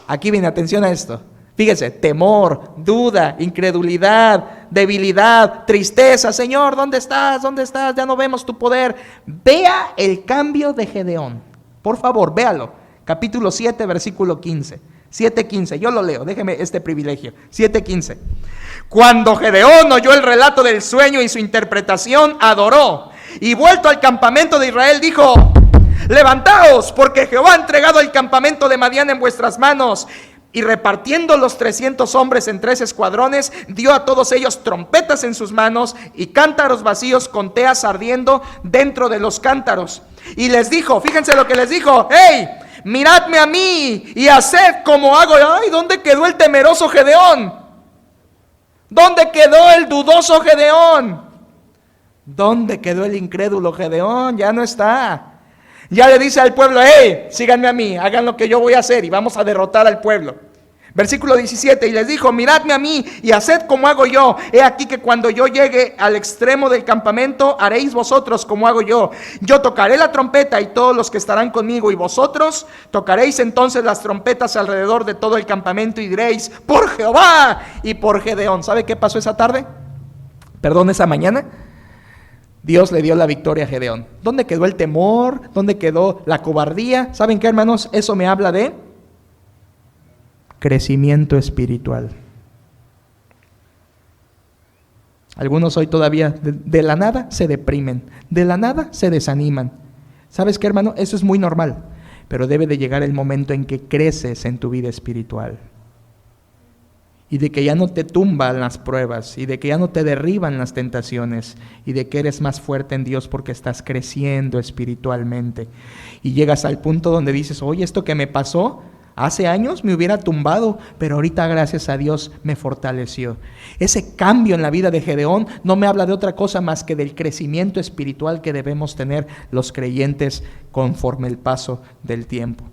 Aquí viene, atención a esto. Fíjese, temor, duda, incredulidad, debilidad, tristeza. Señor, ¿dónde estás? ¿Dónde estás? Ya no vemos tu poder. Vea el cambio de Gedeón. Por favor, véalo. Capítulo 7, versículo 15. 7:15, yo lo leo, déjeme este privilegio. 7:15. Cuando Gedeón oyó el relato del sueño y su interpretación, adoró. Y vuelto al campamento de Israel, dijo, levantaos, porque Jehová ha entregado el campamento de Madián en vuestras manos. Y repartiendo los 300 hombres en 3 escuadrones, dio a todos ellos trompetas en sus manos y cántaros vacíos con teas ardiendo dentro de los cántaros. Y les dijo, fíjense lo que les dijo, ¡hey! Miradme a mí y haced como hago. Ay, ¿dónde quedó el temeroso Gedeón? ¿Dónde quedó el dudoso Gedeón? ¿Dónde quedó el incrédulo Gedeón? Ya no está. Ya le dice al pueblo, hey, síganme a mí, hagan lo que yo voy a hacer y vamos a derrotar al pueblo. Versículo 17, y les dijo, miradme a mí y haced como hago yo. He aquí que cuando yo llegue al extremo del campamento, haréis vosotros como hago yo. Yo tocaré la trompeta y todos los que estarán conmigo, y vosotros tocaréis entonces las trompetas alrededor de todo el campamento y diréis, por Jehová y por Gedeón. ¿Sabe qué pasó esa tarde? Perdón, esa mañana. Dios le dio la victoria a Gedeón. ¿Dónde quedó el temor? ¿Dónde quedó la cobardía? ¿Saben qué, hermanos? Eso me habla de crecimiento espiritual. Algunos hoy todavía de la nada se deprimen, de la nada se desaniman. ¿Sabes qué, hermano? Eso es muy normal, pero debe de llegar el momento en que creces en tu vida espiritual y de que ya no te tumban las pruebas y de que ya no te derriban las tentaciones y de que eres más fuerte en Dios porque estás creciendo espiritualmente y llegas al punto donde dices, oye, esto que me pasó hace años me hubiera tumbado, pero ahorita gracias a Dios me fortaleció. Ese cambio en la vida de Gedeón no me habla de otra cosa más que del crecimiento espiritual que debemos tener los creyentes conforme el paso del tiempo.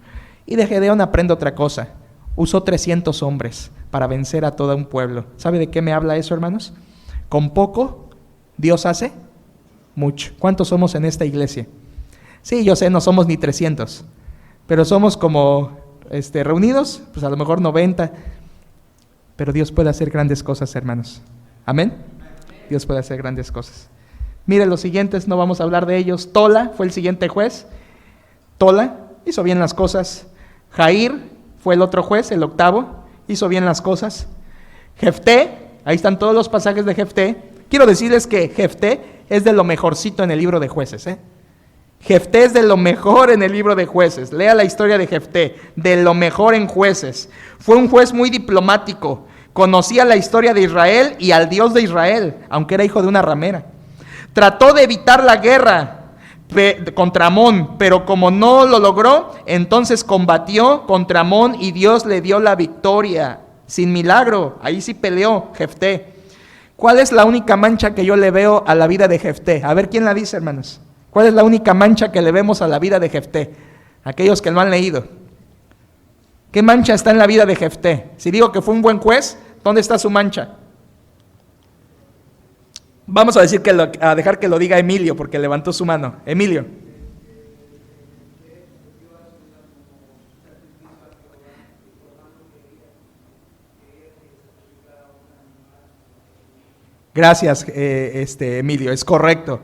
Y de Gedeón aprendo otra cosa. Usó 300 hombres para vencer a todo un pueblo. ¿Sabe de qué me habla eso, hermanos? Con poco Dios hace mucho. ¿Cuántos somos en esta iglesia? Sí, yo sé, no somos ni 300, pero somos como reunidos, pues a lo mejor 90, pero Dios puede hacer grandes cosas, hermanos. ¿Amén? Dios puede hacer grandes cosas. Mire, los siguientes no vamos a hablar de ellos. Tola fue el siguiente juez. Tola hizo bien las cosas. Jair fue el otro juez, el octavo. hizo bien las cosas. Jefté, ahí están todos los pasajes de Jefté. Quiero decirles que Jefté es de lo mejorcito en el libro de Jueces, Jefté es de lo mejor en el libro de Jueces. Lea la historia de Jefté, de lo mejor en Jueces. Fue un juez muy diplomático, conocía la historia de Israel y al Dios de Israel, aunque era hijo de una ramera. Trató de evitar la guerra contra Amón, pero como no lo logró, entonces combatió contra Amón y Dios le dio la victoria, sin milagro. Ahí sí peleó Jefté. ¿Cuál es la única mancha que yo le veo a la vida de Jefté? A ver, ¿quién la dice, hermanos? ¿Cuál es la única mancha que le vemos a la vida de Jefté? Aquellos que no han leído. ¿Qué mancha está en la vida de Jefté? Si digo que fue un buen juez, ¿dónde está su mancha? Vamos a dejar que lo diga Emilio, porque levantó su mano. Emilio. Gracias, Emilio, es correcto.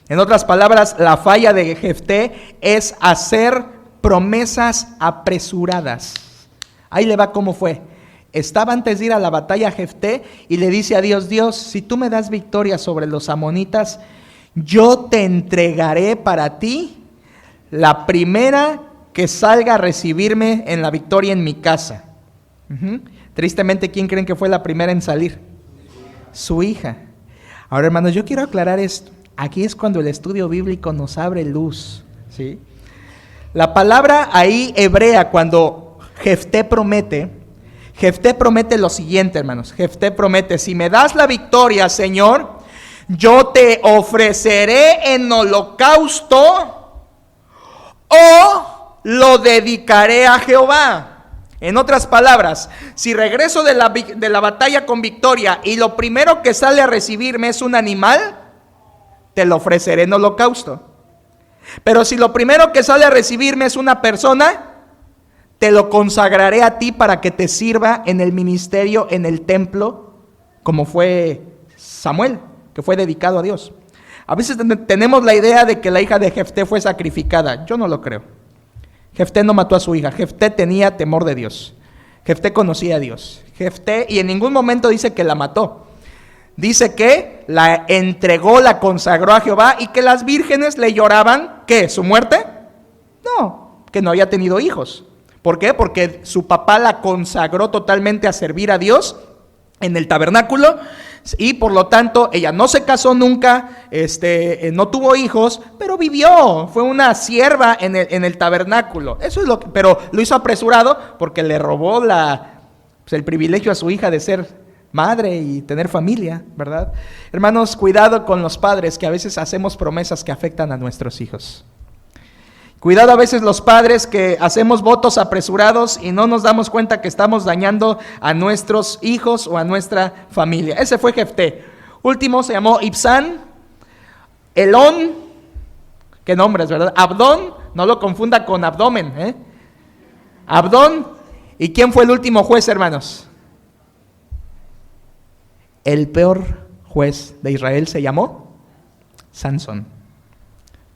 En otras palabras, la falla de Jefté es hacer promesas apresuradas. Ahí le va cómo fue. Estaba antes de ir a la batalla Jefté y le dice a Dios: Dios, si tú me das victoria sobre los amonitas, yo te entregaré para ti la primera que salga a recibirme en la victoria en mi casa. Tristemente, ¿quién creen que fue la primera en salir? Su hija. Ahora, hermanos, yo quiero aclarar esto. Aquí es cuando el estudio bíblico nos abre luz, ¿sí? La palabra ahí hebrea, cuando Jefté promete lo siguiente, hermanos. Jefté promete: si me das la victoria, Señor, yo te ofreceré en holocausto o lo dedicaré a Jehová. En otras palabras, si regreso de la batalla con victoria y lo primero que sale a recibirme es un animal, te lo ofreceré en holocausto. Pero si lo primero que sale a recibirme es una persona, te lo consagraré a ti para que te sirva en el ministerio, en el templo, como fue Samuel, que fue dedicado a Dios. A veces tenemos la idea de que la hija de Jefté fue sacrificada. Yo no lo creo. Jefté no mató a su hija. Jefté tenía temor de Dios. Jefté conocía a Dios. Jefté, y en ningún momento dice que la mató. Dice que la entregó, la consagró a Jehová, y que las vírgenes le lloraban, ¿qué? ¿Su muerte? No, que no había tenido hijos. ¿Por qué? Porque su papá la consagró totalmente a servir a Dios en el tabernáculo, y por lo tanto ella no se casó nunca, no tuvo hijos, pero vivió, fue una sierva en el tabernáculo. Eso es pero lo hizo apresurado porque le robó el privilegio a su hija de ser madre y tener familia, ¿verdad? Hermanos, cuidado con los padres, que a veces hacemos promesas que afectan a nuestros hijos. Cuidado a veces los padres que hacemos votos apresurados y no nos damos cuenta que estamos dañando a nuestros hijos o a nuestra familia. Ese fue Jefté. Último se llamó Ibsán, Elón, qué nombres, ¿verdad? Abdón, no lo confunda con abdomen, Abdón. ¿Y quién fue el último juez, hermanos? El peor juez de Israel se llamó Sansón.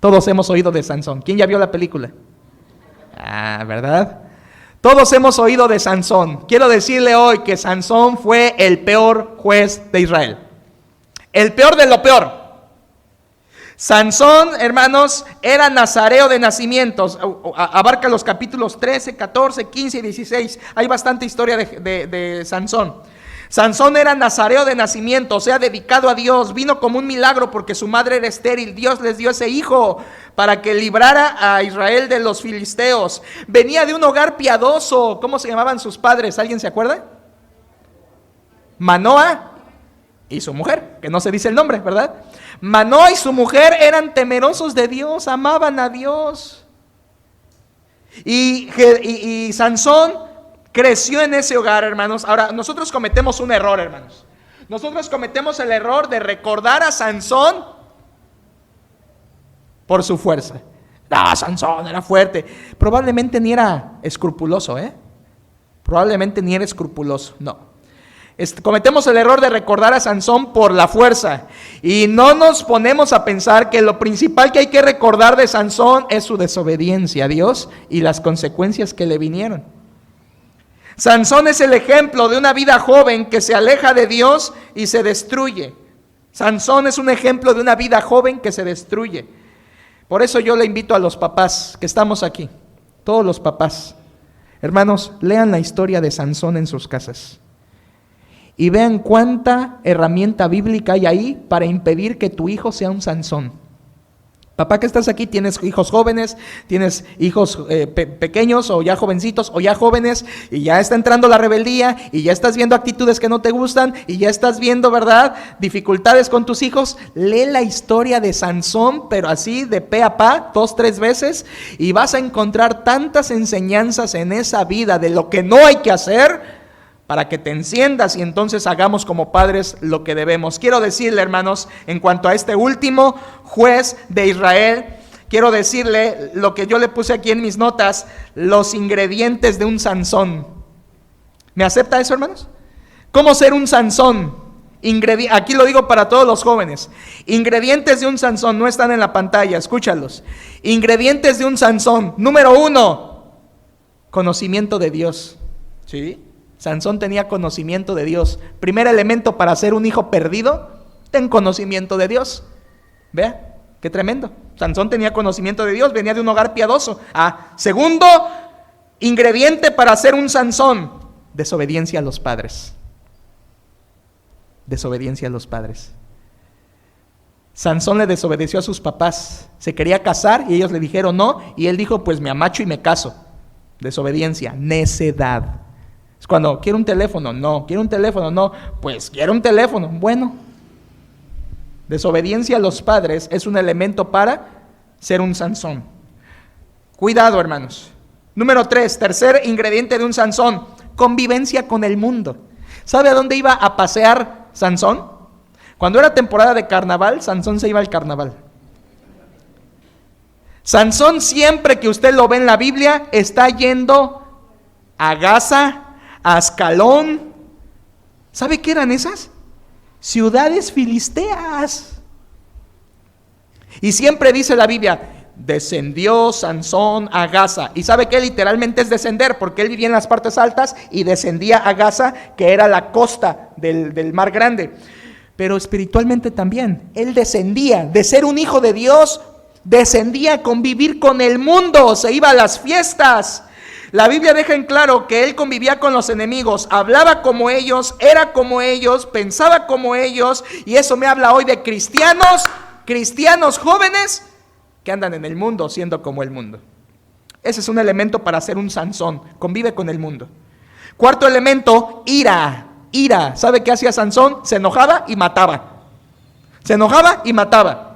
Todos hemos oído de Sansón. ¿Quién ya vio la película? ¿Verdad? Todos hemos oído de Sansón. Quiero decirle hoy que Sansón fue el peor juez de Israel. El peor de lo peor. Sansón, hermanos, era nazareo de nacimientos. Abarca los capítulos 13, 14, 15 y 16. Hay bastante historia de Sansón. Sansón era nazareo de nacimiento, o sea, dedicado a Dios. Vino como un milagro porque su madre era estéril. Dios les dio ese hijo para que librara a Israel de los filisteos. Venía de un hogar piadoso. ¿Cómo se llamaban sus padres? ¿Alguien se acuerda? Manoa y su mujer, que no se dice el nombre, ¿verdad? Manoa y su mujer eran temerosos de Dios, amaban a Dios. Y Sansón creció en ese hogar, hermanos. Ahora, nosotros cometemos un error, hermanos. Nosotros cometemos el error de recordar a Sansón por su fuerza. Sansón era fuerte. Probablemente ni era escrupuloso, Probablemente ni era escrupuloso, no. Cometemos el error de recordar a Sansón por la fuerza. Y no nos ponemos a pensar que lo principal que hay que recordar de Sansón es su desobediencia a Dios y las consecuencias que le vinieron. Sansón es el ejemplo de una vida joven que se aleja de Dios y se destruye. Sansón es un ejemplo de una vida joven que se destruye. Por eso yo le invito a los papás que estamos aquí, todos los papás, hermanos, lean la historia de Sansón en sus casas y vean cuánta herramienta bíblica hay ahí para impedir que tu hijo sea un Sansón. Papá que estás aquí, tienes hijos jóvenes, tienes hijos pequeños o ya jovencitos o ya jóvenes y ya está entrando la rebeldía y ya estás viendo actitudes que no te gustan y ya estás viendo, ¿verdad?, dificultades con tus hijos. Lee la historia de Sansón, pero así de pe a pa, 2, 3 veces, y vas a encontrar tantas enseñanzas en esa vida de lo que no hay que hacer para que te enciendas y entonces hagamos como padres lo que debemos. Quiero decirle, hermanos, en cuanto a este último juez de Israel, quiero decirle lo que yo le puse aquí en mis notas, los ingredientes de un Sansón. ¿Me acepta eso, hermanos? ¿Cómo ser un Sansón? Aquí lo digo para todos los jóvenes. Ingredientes de un Sansón, no están en la pantalla, escúchalos. Ingredientes de un Sansón. Número 1, conocimiento de Dios. ¿Sí? Sansón tenía conocimiento de Dios. Primer elemento para ser un hijo perdido, ten conocimiento de Dios. Vea, qué tremendo. Sansón tenía conocimiento de Dios, venía de un hogar piadoso. Segundo ingrediente para ser un Sansón, desobediencia a los padres. Desobediencia a los padres. Sansón le desobedeció a sus papás. Se quería casar y ellos le dijeron no, y él dijo, pues me amacho y me caso. Desobediencia, necedad. Es cuando, quiero un teléfono, no, quiero un teléfono, no, pues quiero un teléfono, bueno. Desobediencia a los padres es un elemento para ser un Sansón. Cuidado, hermanos. Número 3, tercer ingrediente de un Sansón, convivencia con el mundo. ¿Sabe a dónde iba a pasear Sansón? Cuando era temporada de carnaval, Sansón se iba al carnaval. Sansón, siempre que usted lo ve en la Biblia, está yendo a Gaza, a Ascalón. ¿Sabe qué eran esas? Ciudades filisteas. Y siempre dice la Biblia, descendió Sansón a Gaza. ¿Y sabe qué? Literalmente es descender, porque él vivía en las partes altas y descendía a Gaza, que era la costa del Mar Grande. Pero espiritualmente también, él descendía de ser un hijo de Dios, descendía a convivir con el mundo, se iba a las fiestas. La Biblia deja en claro que él convivía con los enemigos, hablaba como ellos, era como ellos, pensaba como ellos, y eso me habla hoy de cristianos jóvenes que andan en el mundo siendo como el mundo. Ese es un elemento para ser un Sansón, convive con el mundo. Cuarto elemento, ira. ¿Sabe qué hacía Sansón? Se enojaba y mataba. Se enojaba y mataba.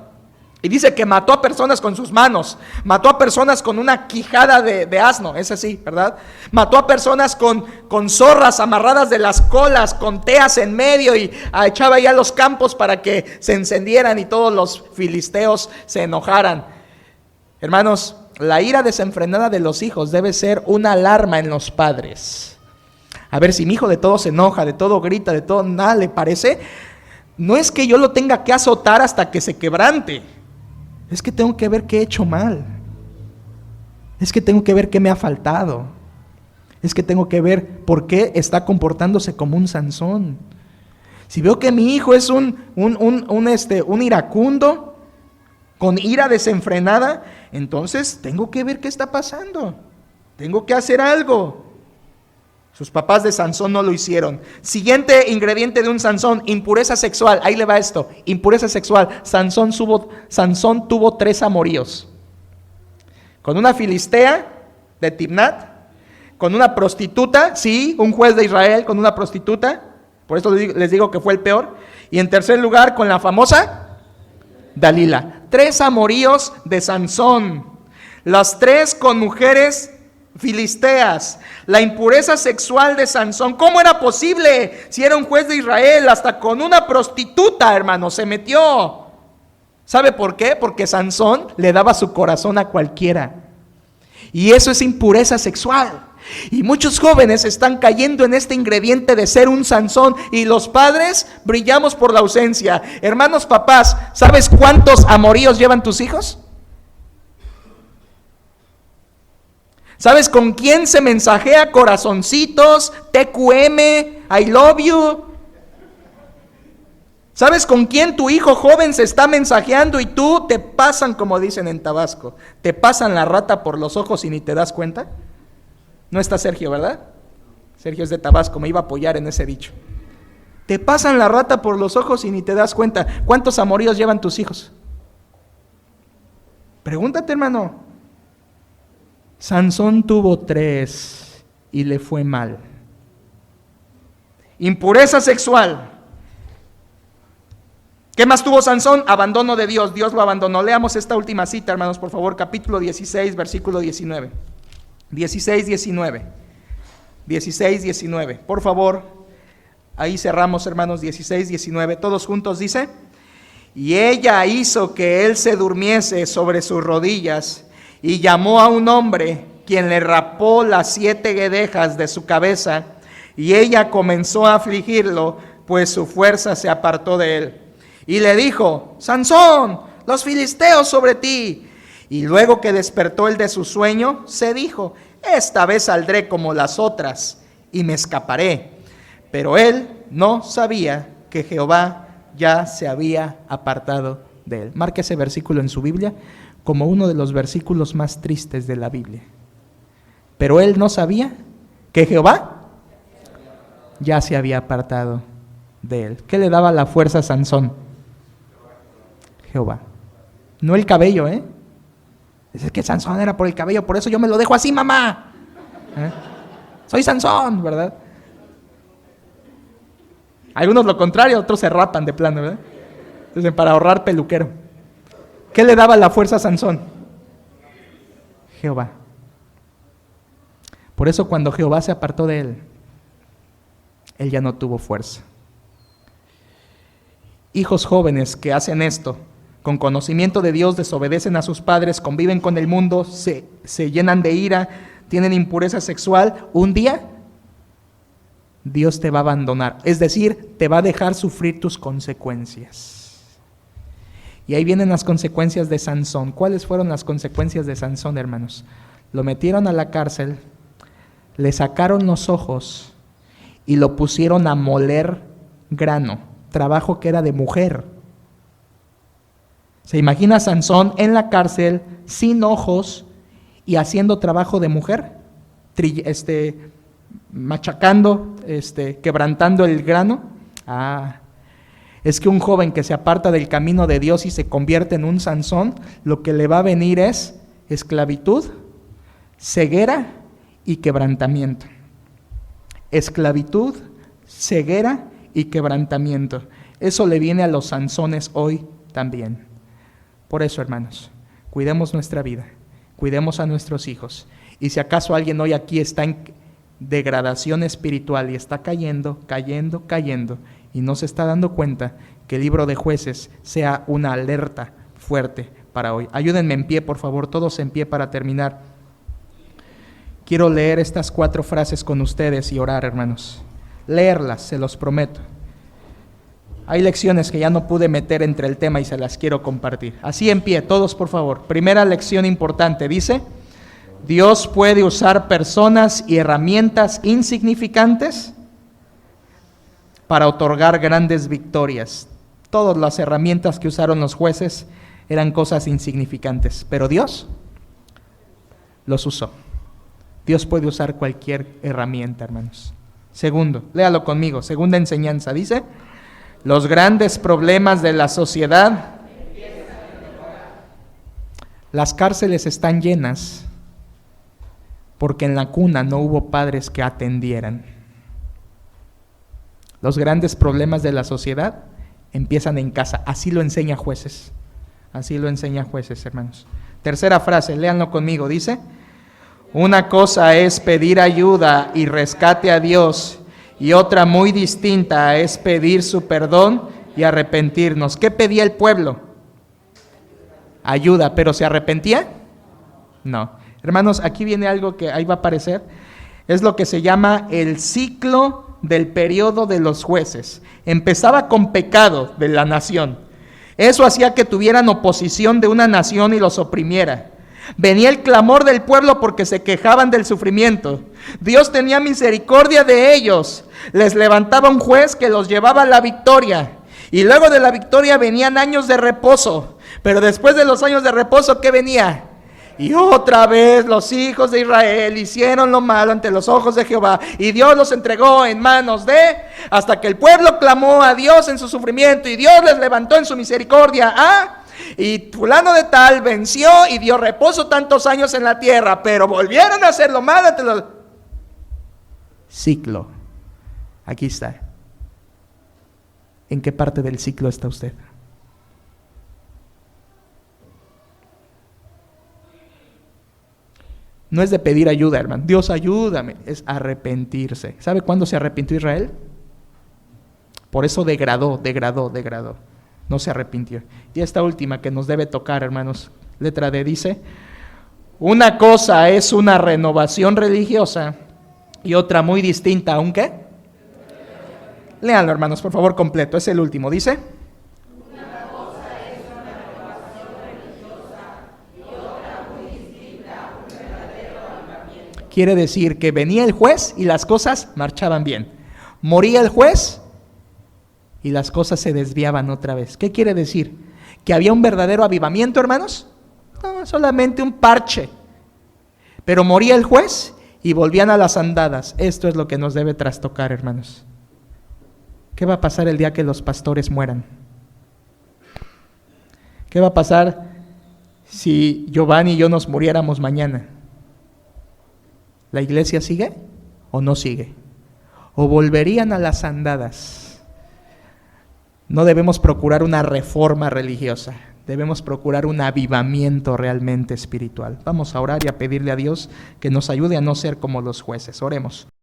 Y dice que mató a personas con sus manos, mató a personas con una quijada de asno, es así, ¿verdad? Mató a personas con zorras amarradas de las colas, con teas en medio, y echaba ya los campos para que se encendieran y todos los filisteos se enojaran. Hermanos, la ira desenfrenada de los hijos debe ser una alarma en los padres. A ver, si mi hijo de todo se enoja, de todo grita, de todo nada le parece, no es que yo lo tenga que azotar hasta que se quebrante. Es que tengo que ver qué he hecho mal. Es que tengo que ver qué me ha faltado. Es que tengo que ver por qué está comportándose como un Sansón. Si veo que mi hijo es un iracundo, con ira desenfrenada, entonces tengo que ver qué está pasando. Tengo que hacer algo. Sus papás de Sansón no lo hicieron. Siguiente ingrediente de un Sansón, impureza sexual. Ahí le va esto, impureza sexual. Sansón tuvo 3 amoríos. Con una filistea de Timnat, con una prostituta, sí, un juez de Israel con una prostituta, por eso les digo que fue el peor. Y en tercer lugar, con la famosa Dalila. 3 amoríos de Sansón. Las 3 con mujeres filisteas. La impureza sexual de Sansón, ¿cómo era posible? Si era un juez de Israel, hasta con una prostituta, hermano, se metió. ¿Sabe por qué? Porque Sansón le daba su corazón a cualquiera. Y eso es impureza sexual. Y muchos jóvenes están cayendo en este ingrediente de ser un Sansón, y los padres brillamos por la ausencia. Hermanos papás, ¿sabes cuántos amoríos llevan tus hijos? ¿Sabes con quién se mensajea corazoncitos, TQM, I love you? ¿Sabes con quién tu hijo joven se está mensajeando y tú te pasan, como dicen en Tabasco, te pasan la rata por los ojos y ni te das cuenta? No está Sergio, ¿verdad? Sergio es de Tabasco, me iba a apoyar en ese dicho. Te pasan la rata por los ojos y ni te das cuenta. ¿Cuántos amoríos llevan tus hijos? Pregúntate, hermano. Sansón tuvo 3 y le fue mal. Impureza sexual. ¿Qué más tuvo Sansón? Abandono de Dios. Dios lo abandonó. Leamos esta última cita, hermanos, por favor. Capítulo 16, versículo 19. 16, 19. 16, 19. Por favor, ahí cerramos, hermanos. 16, 19. Todos juntos dice: y ella hizo que él se durmiese sobre sus rodillas y llamó a un hombre, quien le rapó las 7 guedejas de su cabeza, y ella comenzó a afligirlo, pues su fuerza se apartó de él. Y le dijo: Sansón, los filisteos sobre ti. Y luego que despertó él de su sueño, se dijo: esta vez saldré como las otras y me escaparé. Pero él no sabía que Jehová ya se había apartado de él. Marque ese versículo en su Biblia como uno de los versículos más tristes de la Biblia. Pero él no sabía que Jehová ya se había apartado de él. ¿Qué le daba la fuerza a Sansón? Jehová. No el cabello, ¿eh? Es que Sansón era por el cabello, por eso yo me lo dejo así, mamá. Soy Sansón, ¿verdad? Algunos lo contrario, otros se rapan de plano, ¿verdad? Entonces, para ahorrar peluquero. ¿Qué le daba la fuerza a Sansón? Jehová. Por eso cuando Jehová se apartó de él, él ya no tuvo fuerza. Hijos jóvenes que hacen esto, con conocimiento de Dios, desobedecen a sus padres, conviven con el mundo, se llenan de ira, tienen impureza sexual, un día Dios te va a abandonar, es decir, te va a dejar sufrir tus consecuencias. Y ahí vienen las consecuencias de Sansón. ¿Cuáles fueron las consecuencias de Sansón, hermanos? Lo metieron a la cárcel, le sacaron los ojos y lo pusieron a moler grano, trabajo que era de mujer. ¿Se imagina a Sansón en la cárcel, sin ojos y haciendo trabajo de mujer? Machacando, quebrantando el grano. Es que un joven que se aparta del camino de Dios y se convierte en un Sansón, lo que le va a venir es esclavitud, ceguera y quebrantamiento. Esclavitud, ceguera y quebrantamiento. Eso le viene a los Sansones hoy también. Por eso, hermanos, cuidemos nuestra vida, cuidemos a nuestros hijos. Y si acaso alguien hoy aquí está en degradación espiritual y está cayendo, y no se está dando cuenta, que el libro de Jueces sea una alerta fuerte para hoy. Ayúdenme en pie, por favor, todos en pie para terminar. Quiero leer estas 4 frases con ustedes y orar, hermanos. Leerlas, se los prometo. Hay lecciones que ya no pude meter entre el tema y se las quiero compartir. Así en pie, todos por favor. Primera lección importante, dice: Dios puede usar personas y herramientas insignificantes para otorgar grandes victorias. Todas las herramientas que usaron los jueces eran cosas insignificantes, pero Dios los usó. Dios puede usar cualquier herramienta, hermanos. Segundo, léalo conmigo, segunda enseñanza, dice: los grandes problemas de la sociedad. Las cárceles están llenas porque en la cuna no hubo padres que atendieran. Los grandes problemas de la sociedad empiezan en casa. Así lo enseña Jueces. Así lo enseña Jueces, hermanos. Tercera frase, léanlo conmigo, dice: una cosa es pedir ayuda y rescate a Dios, y otra muy distinta es pedir su perdón y arrepentirnos. ¿Qué pedía el pueblo? Ayuda, ¿pero se arrepentía? No. Hermanos, aquí viene algo que ahí va a aparecer. Es lo que se llama el ciclo del periodo de los jueces. Empezaba con pecado de la nación. Eso hacía que tuvieran oposición de una nación y los oprimiera. Venía el clamor del pueblo porque se quejaban del sufrimiento. Dios tenía misericordia de ellos. Les levantaba un juez que los llevaba a la victoria. Y luego de la victoria venían años de reposo. Pero después de los años de reposo, ¿qué venía? Y otra vez los hijos de Israel hicieron lo malo ante los ojos de Jehová, y Dios los entregó en manos de, hasta que el pueblo clamó a Dios en su sufrimiento, y Dios les levantó en su misericordia y fulano de tal venció y dio reposo tantos años en la tierra, pero volvieron a hacer lo malo ante los... Ciclo. Aquí está. ¿En qué parte del ciclo está usted? No es de pedir ayuda, hermano. Dios, ayúdame. Es arrepentirse. ¿Sabe cuándo se arrepintió Israel? Por eso degradó. No se arrepintió. Y esta última que nos debe tocar, hermanos. Letra D dice: una cosa es una renovación religiosa y otra muy distinta, ¿aunque? Léanlo, hermanos, por favor, completo. Es el último. Dice: quiere decir que venía el juez y las cosas marchaban bien. Moría el juez y las cosas se desviaban otra vez. ¿Qué quiere decir? ¿Que había un verdadero avivamiento, hermanos? No, solamente un parche. Pero moría el juez y volvían a las andadas. Esto es lo que nos debe trastocar, hermanos. ¿Qué va a pasar el día que los pastores mueran? ¿Qué va a pasar si Giovanni y yo nos muriéramos mañana? ¿La iglesia sigue o no sigue? ¿O volverían a las andadas? No debemos procurar una reforma religiosa, debemos procurar un avivamiento realmente espiritual. Vamos a orar y a pedirle a Dios que nos ayude a no ser como los jueces. Oremos.